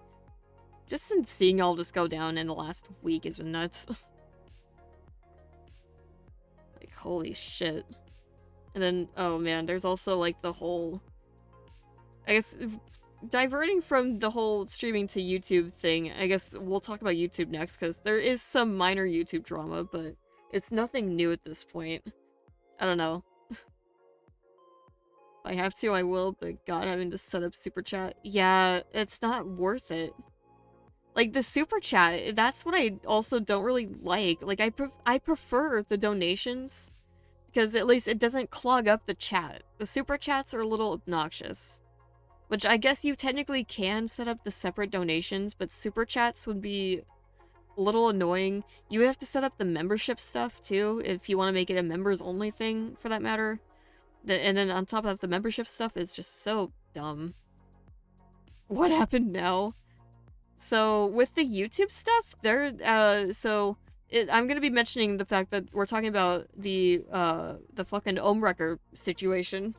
just in seeing all this go down in the last week has been nuts. Like, holy shit. And then, oh man, there's also like the whole, I guess, diverting from the whole streaming to YouTube thing, I guess we'll talk about YouTube next, because there is some minor YouTube drama, but it's nothing new at this point. I don't know. If I have to, I will, but god, having to set up Super Chat. Yeah, it's not worth it. Like, the Super Chat, that's what I also don't really like. Like, I prefer the donations, because at least it doesn't clog up the chat. The Super Chats are a little obnoxious. Which I guess you technically can set up the separate donations, but Super Chats would be a little annoying. You would have to set up the membership stuff, too, if you want to make it a members-only thing, for that matter. And then on top of that, the membership stuff is just so dumb. What happened now? So, with the YouTube stuff, I'm gonna be mentioning the fact that we're talking about the fucking Ohmwrecker situation.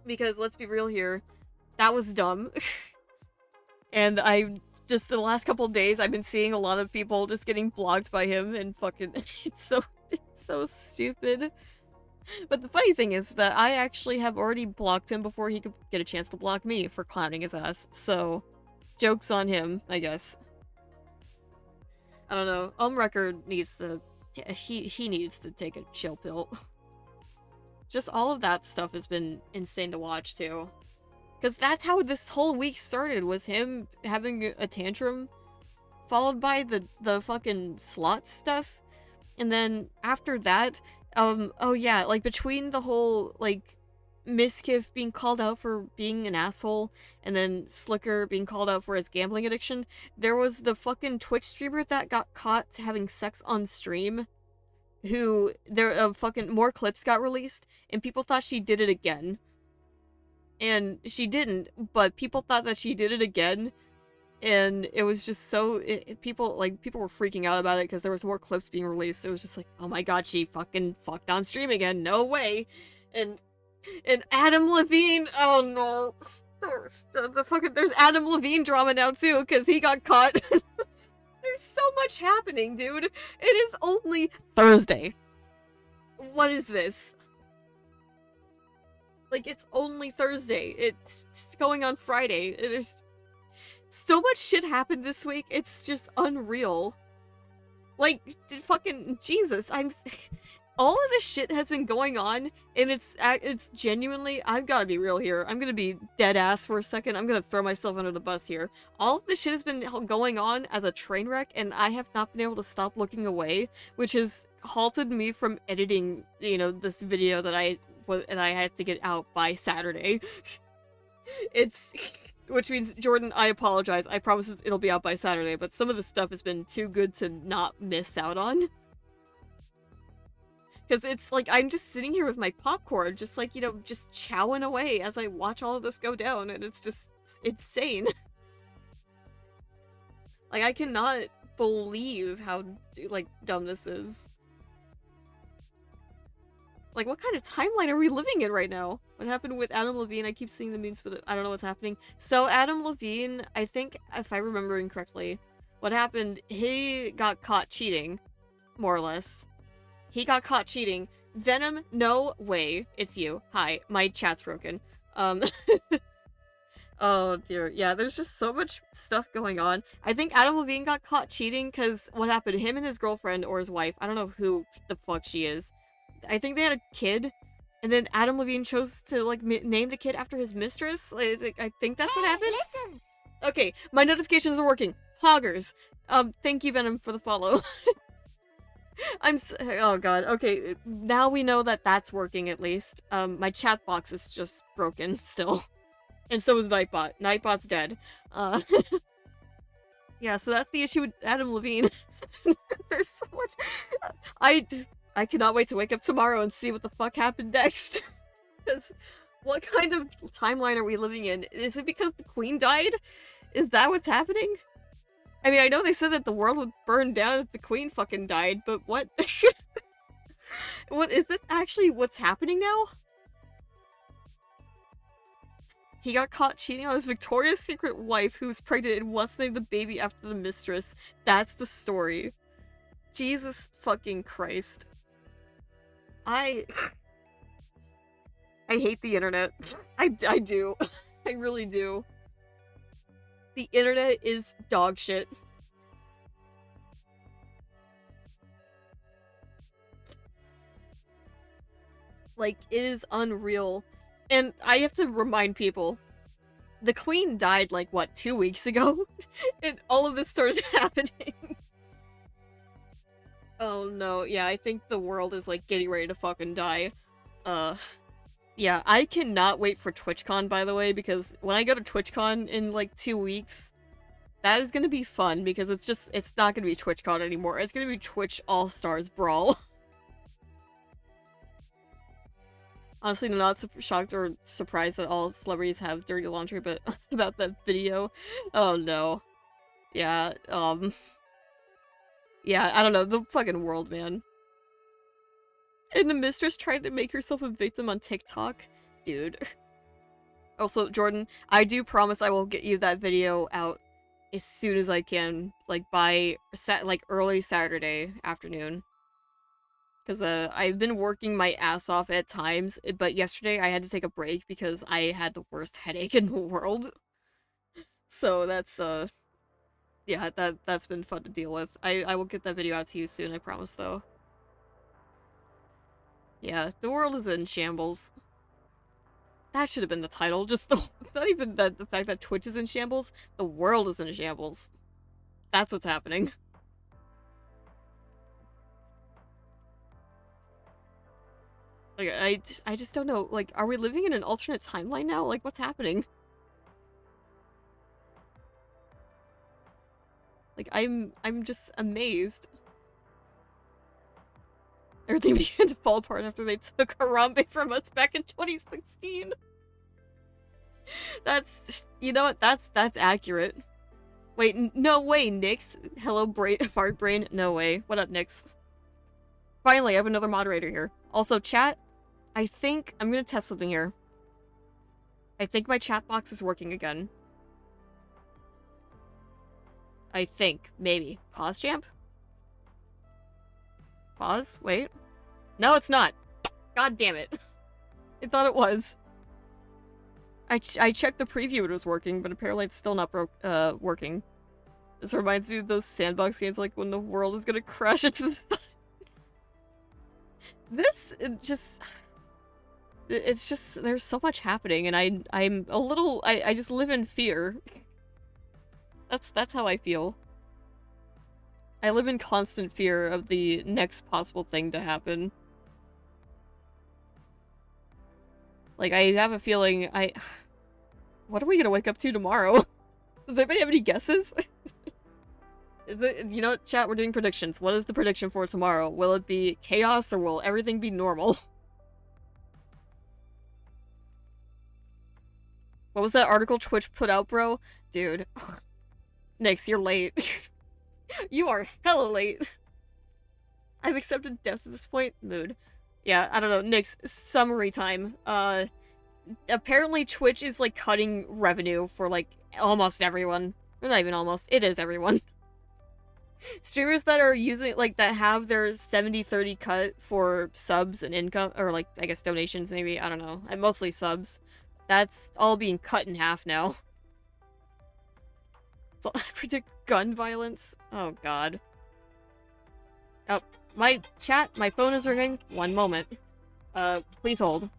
Because, let's be real here, that was dumb. And just the last couple of days, I've been seeing a lot of people just getting blocked by him, and fucking, it's so stupid. But the funny thing is that I actually have already blocked him before he could get a chance to block me for clowning his ass. So, joke's on him, I guess. I don't know. Record needs to... He needs to take a chill pill. Just all of that stuff has been insane to watch, too. Because that's how this whole week started, was him having a tantrum, followed by the fucking slot stuff. And then after that, oh yeah, like between the whole, like, Miskiff being called out for being an asshole, and then Slicker being called out for his gambling addiction, there was the fucking Twitch streamer that got caught having sex on stream, who, fucking more clips got released, and people thought she did it again. And she didn't, but people thought that she did it again, and it was just so, people were freaking out about it because there was more clips being released. It was just like, oh my god, she fucking fucked on stream again, no way. And Adam Levine, oh no. There's Adam Levine drama now too, because he got caught. There's so much happening, dude. It is only Thursday. What is this? Like, it's only Thursday. It's going on Friday. There's so much shit happened this week. It's just unreal. Like, fucking Jesus. All of this shit has been going on, and it's genuinely, I've gotta be real here. I'm gonna be dead ass for a second. I'm gonna throw myself under the bus here. All of this shit has been going on as a train wreck, and I have not been able to stop looking away, which has halted me from editing, you know, this video that I have to get out by Saturday. Which means, Jordan, I apologize. I promise it'll be out by Saturday, but some of the stuff has been too good to not miss out on. Because it's like, I'm just sitting here with my popcorn, just like, you know, just chowing away as I watch all of this go down, and it's just insane. Like, I cannot believe how, like, dumb this is. Like, what kind of timeline are we living in right now? What happened with Adam Levine? I keep seeing the memes, but I don't know what's happening. So, Adam Levine, I think, if I'm remembering correctly, what happened, he got caught cheating, more or less. He got caught cheating. Venom, no way. It's you. Hi, my chat's broken. Oh dear. Yeah, there's just so much stuff going on. I think Adam Levine got caught cheating because what happened? Him and his girlfriend or his wife, I don't know who the fuck she is. I think they had a kid, and then Adam Levine chose to, like, name the kid after his mistress. I think that's what happened. Listen. Okay, my notifications are working. Poggers. Thank you, Venom, for the follow. Oh god, okay, now we know that that's working at least. My chat box is just broken still. And so is Nightbot. Nightbot's dead. Yeah, so that's the issue with Adam Levine. There's so much... I cannot wait to wake up tomorrow and see what the fuck happened next. Because what kind of timeline are we living in? Is it because the queen died? Is that what's happening? I mean, I know they said that the world would burn down if the queen fucking died, but what? What is this actually what's happening now? He got caught cheating on his Victoria's Secret wife who was pregnant and wants to name the baby after the mistress. That's the story. Jesus fucking Christ. I hate the internet. I do. I really do. The internet is dog shit. Like, it is unreal. And I have to remind people, the queen died, like, what, 2 weeks ago? And all of this started happening. Oh no, yeah, I think the world is, like, getting ready to fucking die. Yeah, I cannot wait for TwitchCon, by the way, because when I go to TwitchCon in, like, 2 weeks, that is gonna be fun, because it's not gonna be TwitchCon anymore. It's gonna be Twitch All-Stars Brawl. Honestly, not shocked or surprised that all celebrities have dirty laundry, but about that video, oh no. Yeah, yeah, I don't know, the fucking world, man. And the mistress tried to make herself a victim on TikTok? Dude. Also, Jordan, I do promise I will get you that video out as soon as I can, like, by, early Saturday afternoon. Because I've been working my ass off at times, but yesterday I had to take a break because I had the worst headache in the world. So that's yeah, that's been fun to deal with. I will get that video out to you soon, I promise though. Yeah, the world is in shambles. That should have been the title. Just the not even the fact that Twitch is in shambles. The world is in shambles. That's what's happening. Like I just don't know. Like, are we living in an alternate timeline now? Like, what's happening? Like, I'm just amazed. Everything began to fall apart after they took Harambe from us back in 2016. That's, you know what? That's accurate. Wait, no way, Nyx. Hello, fart brain. No way. What up, Nyx? Finally, I have another moderator here. Also, chat. I think I'm gonna test something here. I think my chat box is working again. I think. Maybe. Pause, champ? Pause? Wait. No, it's not. God damn it. I thought it was. I checked the preview, it was working, but apparently it's still not working. This reminds me of those sandbox games, like when the world is gonna crash into the sun. This, it's just, there's so much happening, and I'm a little, I just live in fear. That's how I feel. I live in constant fear of the next possible thing to happen. Like, I have a feeling what are we gonna wake up to tomorrow? Does anybody have any guesses? Is it, you know what, chat, we're doing predictions. What is the prediction for tomorrow? Will it be chaos or will everything be normal? What was that article Twitch put out, bro? Dude. Nyx, you're late. You are hella late. I've accepted death at this point. Mood. Yeah, I don't know. Nyx, summary time. Apparently Twitch is, like, cutting revenue for, like, almost everyone. Well, not even almost. It is everyone. Streamers that are using, like, that have their 70-30 cut for subs and income, or, like, I guess donations, maybe. I don't know. Mostly subs. That's all being cut in half now. So I predict gun violence. Oh, God. Oh, my chat, my phone is ringing. One moment. Please hold.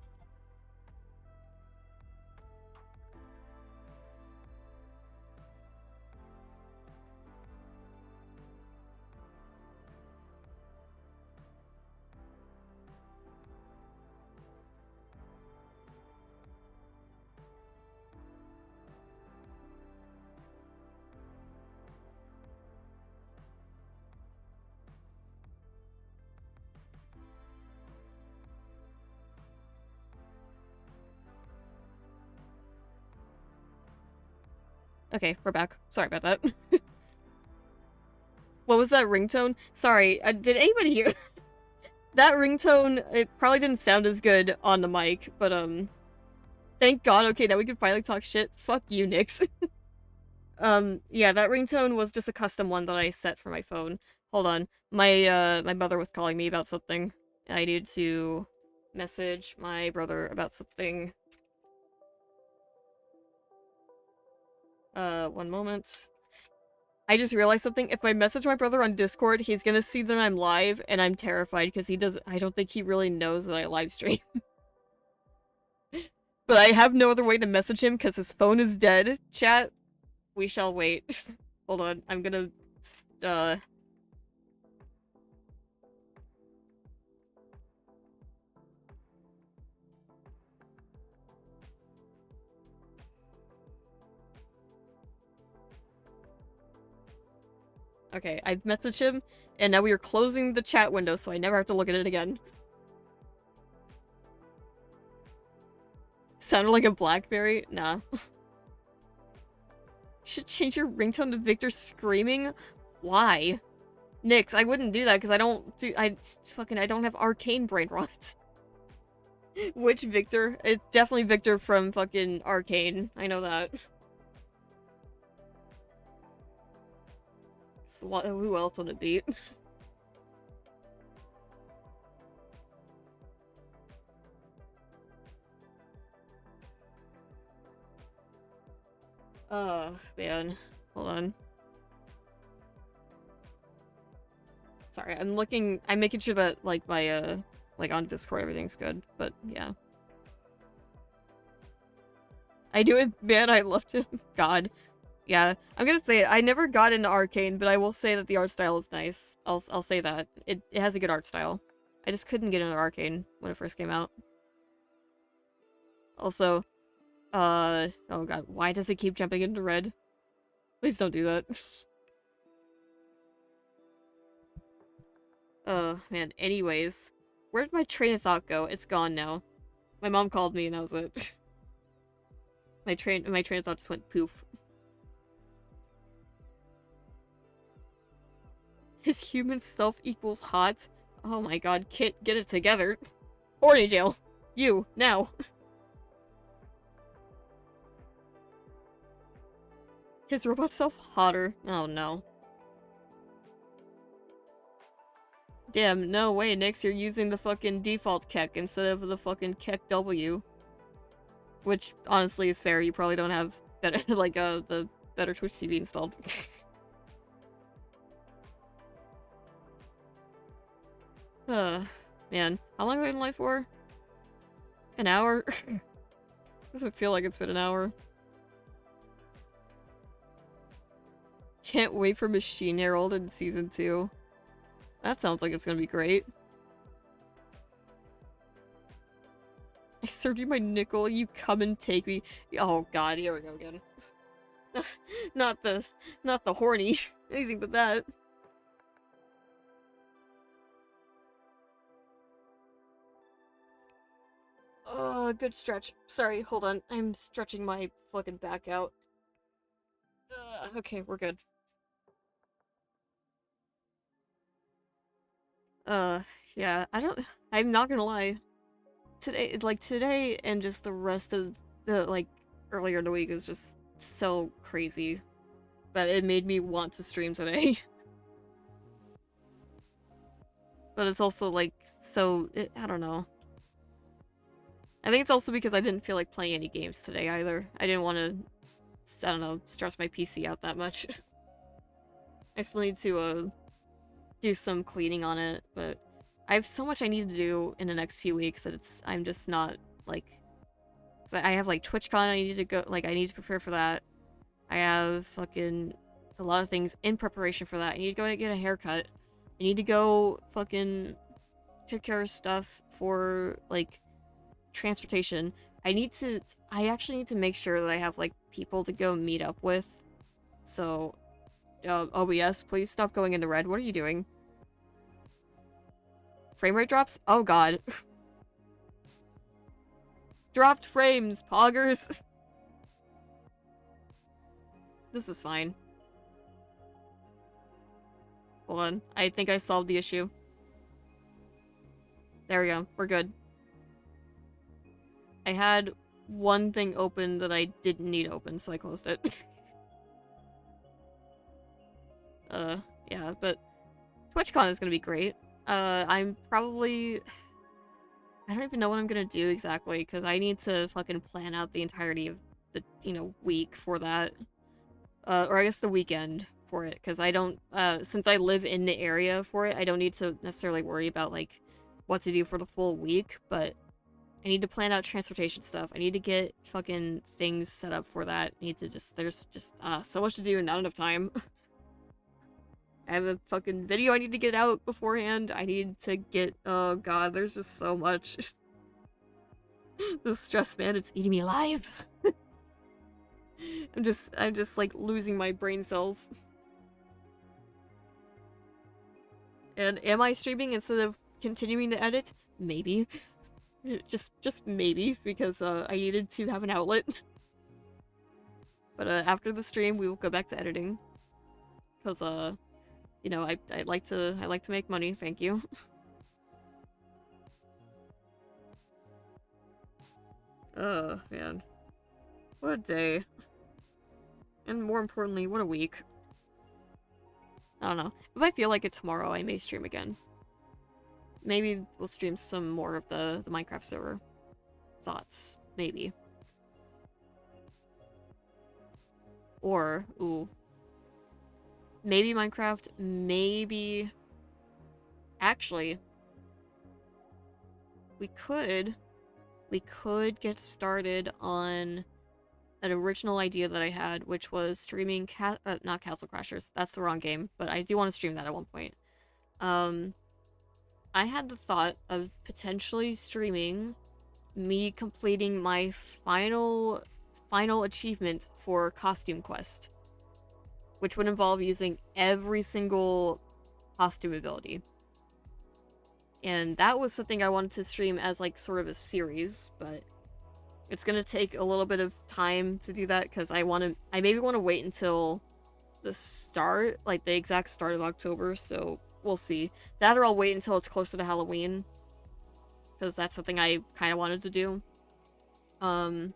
Okay, we're back. Sorry about that. What was that ringtone? Sorry, did anybody hear that ringtone? It probably didn't sound as good on the mic, but thank God. Okay, now we can finally talk shit. Fuck you, Nyx. Yeah, that ringtone was just a custom one that I set for my phone. Hold on. My mother was calling me about something. I needed to message my brother about something. One moment. I just realized something. If I message my brother on Discord, he's gonna see that I'm live, and I'm terrified because I don't think he really knows that I live stream. But I have no other way to message him because his phone is dead. Chat, we shall wait. Hold on, I'm gonna, okay, I've messaged him, and now we are closing the chat window so I never have to look at it again. Sounded like a Blackberry? Nah. Should change your ringtone to Victor screaming? Why? Nyx, I wouldn't do that because I don't have arcane brain rot. Which Victor? It's definitely Victor from fucking Arcane. I know that. So who else would it be? Oh, man. Hold on. Sorry, I'm making sure that, like, my, like, on Discord everything's good, but, yeah. I do it, man, I loved him. God. Yeah, I'm gonna say it. I never got into Arcane, but I will say that the art style is nice. I'll say that. It has a good art style. I just couldn't get into Arcane when it first came out. Also, oh god, why does it keep jumping into red? Please don't do that. Oh, man. Anyways, where did my train of thought go? It's gone now. My mom called me and that was it. My train of thought just went poof. His human self equals hot. Oh my god, Kit, get it together. Horny jail. You, now. His robot self hotter. Oh no. Damn, no way, Nix, you're using the fucking default Keck instead of the fucking Keck W. Which, honestly, is fair. You probably don't have better, like, the better Twitch TV installed. Man. How long have I been live for? An hour? Doesn't feel like it's been an hour. Can't wait for Machine Herald in Season 2. That sounds like it's gonna be great. I served you my nickel, you come and take me. Oh god, here we go again. not the horny. Anything but that. Good stretch. Sorry, hold on. I'm stretching my fucking back out. Okay, we're good. Yeah, I'm not gonna lie. Today and just the rest of the, like, earlier in the week is just so crazy that it made me want to stream today. But it's also, like, I don't know. I think it's also because I didn't feel like playing any games today either. I didn't want to, I don't know, stress my PC out that much. I still need to, do some cleaning on it, but I have so much I need to do in the next few weeks that I'm just not, like... I have, like, TwitchCon I need to go, like, I need to prepare for that. I have fucking a lot of things in preparation for that. I need to go get a haircut. I need to go fucking take care of stuff for, like, transportation. I actually need to make sure that I have, like, people to go meet up with. So, OBS, please stop going into red. What are you doing? Frame rate drops? Oh god. Dropped frames, poggers. This is fine. Hold on. I think I solved the issue. There we go. We're good. I had one thing open that I didn't need open, so I closed it. Yeah, but TwitchCon is gonna be great. I'm probably... I don't even know what I'm gonna do exactly, because I need to fucking plan out the entirety of the, week for that. Or I guess the weekend for it, because I don't, since I live in the area for it, I don't need to necessarily worry about, like, what to do for the full week, but I need to plan out transportation stuff. I need to get fucking things set up for that. There's just, so much to do and not enough time. I have a fucking video I need to get out beforehand. I need to get, oh god, there's just so much. The stress, man, it's eating me alive. I'm just like losing my brain cells. And am I streaming instead of continuing to edit? Maybe. Just maybe, because I needed to have an outlet. But after the stream, we will go back to editing. Cause I like to make money, thank you. Oh, man. What a day. And more importantly, what a week. I don't know. If I feel like it tomorrow, I may stream again. Maybe we'll stream some more of the Minecraft server. Thoughts. Maybe. Or, ooh, maybe Minecraft, maybe... Actually, we could get started on an original idea that I had, which was streaming not Castle Crashers. That's the wrong game, but I do want to stream that at one point. Um, I had the thought of potentially streaming me completing my final achievement for Costume Quest, which would involve using every single costume ability. And that was something I wanted to stream as like sort of a series, but it's gonna take a little bit of time to do that because I maybe want to wait until the start, like the exact start of October, so we'll see. That or I'll wait until it's closer to Halloween, because that's something I kind of wanted to do. I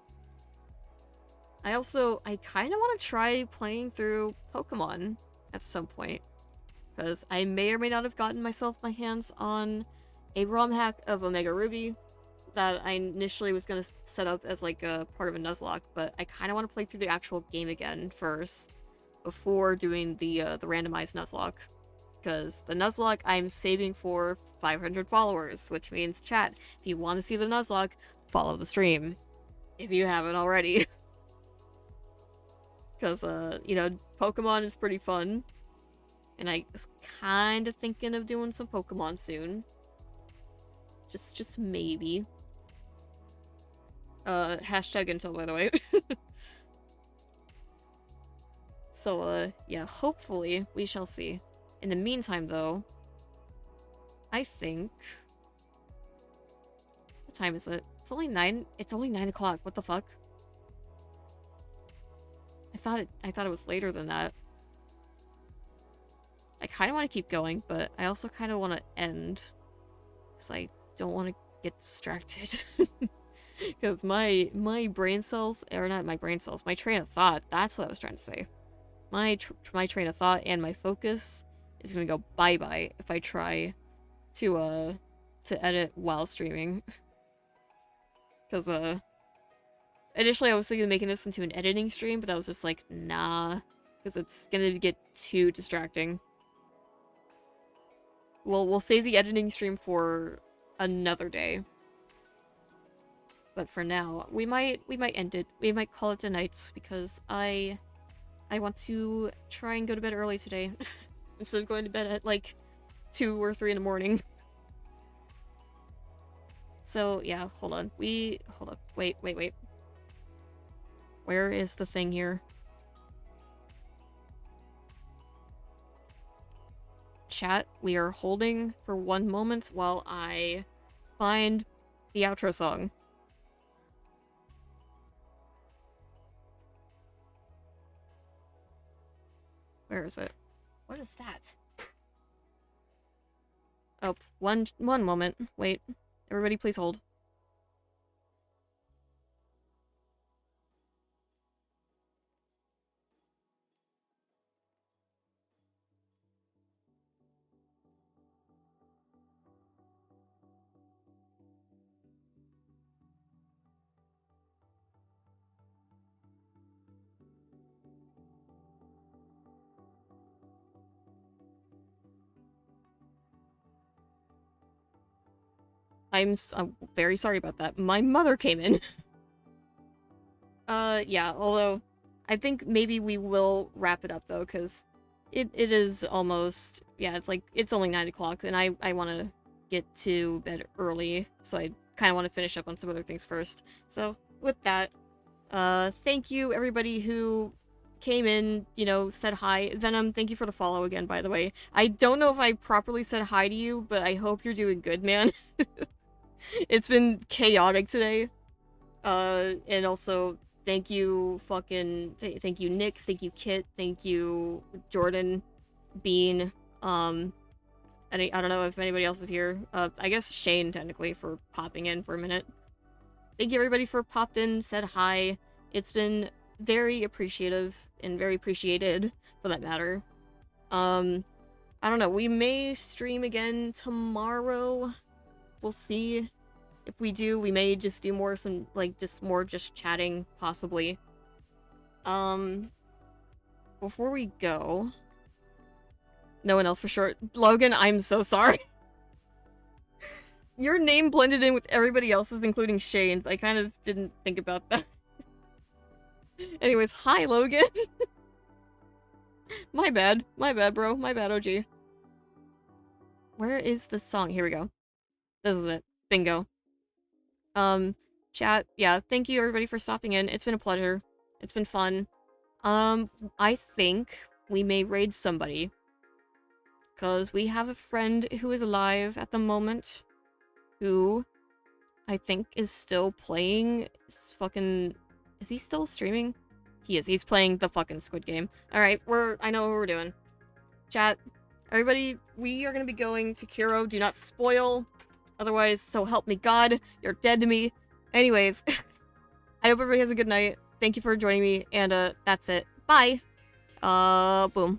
kind of want to try playing through Pokemon at some point, because I may or may not have gotten myself my hands on a ROM hack of Omega Ruby that I initially was going to set up as like a part of a Nuzlocke, but I kind of want to play through the actual game again first before doing the randomized Nuzlocke. Because the Nuzlocke I'm saving for 500 followers, which means, chat, if you want to see the Nuzlocke, follow the stream. If you haven't already. Because, you know, Pokemon is pretty fun. And I was kind of thinking of doing some Pokemon soon. Just maybe. Hashtag until, by the way. So, yeah, hopefully we shall see. In the meantime, though, I think... What time is it? It's only 9? It's only 9 o'clock. What the fuck? I thought it was later than that. I kind of want to keep going, but I also kind of want to end. Because I don't want to get distracted. Because my brain cells, or not my brain cells, my train of thought, that's what I was trying to say. My train of thought and my focus is gonna go bye-bye if I try to edit while streaming. Because, initially I was thinking of making this into an editing stream, but I was just like, nah. Because it's gonna get too distracting. We'll save the editing stream for another day. But for now, we might end it. We might call it a night because I want to try and go to bed early today instead of going to bed at like 2 or 3 in the morning. So yeah, hold on. Hold up. Wait. Where is the thing here? Chat, we are holding for 1 moment while I find the outro song. Where is it? What is that? Oh, one moment. Wait. Everybody please hold. I'm very sorry about that. My mother came in. Yeah, although I think maybe we will wrap it up though, because it is almost, yeah, it's only 9 o'clock, and I want to get to bed early, so I kind of want to finish up on some other things first. So, with that, thank you everybody who came in, you know, said hi. Venom, thank you for the follow again, by the way. I don't know if I properly said hi to you, but I hope you're doing good, man. It's been chaotic today. And also, thank you thank you Nyx, thank you Kit, thank you Jordan, Bean, I don't know if anybody else is here. I guess Shane, technically, for popping in for a minute. Thank you everybody for popped in, said hi. It's been very appreciative, and very appreciated, for that matter. I don't know, we may stream again tomorrow. We'll see. If we do, we may just do more just chatting, possibly. before we go... No one else for sure. Logan, I'm so sorry. Your name blended in with everybody else's, including Shane's. I kind of didn't think about that. Anyways, hi, Logan. My bad. My bad, bro. My bad, OG. Where is the song? Here we go. This is it. Bingo. Chat, yeah, thank you everybody for stopping in. It's been a pleasure. It's been fun. I think we may raid somebody. Because we have a friend who is alive at the moment. Who I think is still playing fucking... Is he still streaming? He is. He's playing the fucking Squid Game. Alright, I know what we're doing. Chat, everybody, we are gonna be going to Kuro. Do not spoil. Otherwise, so help me God, you're dead to me. Anyways, I hope everybody has a good night. Thank you for joining me, and that's it. Bye! Boom.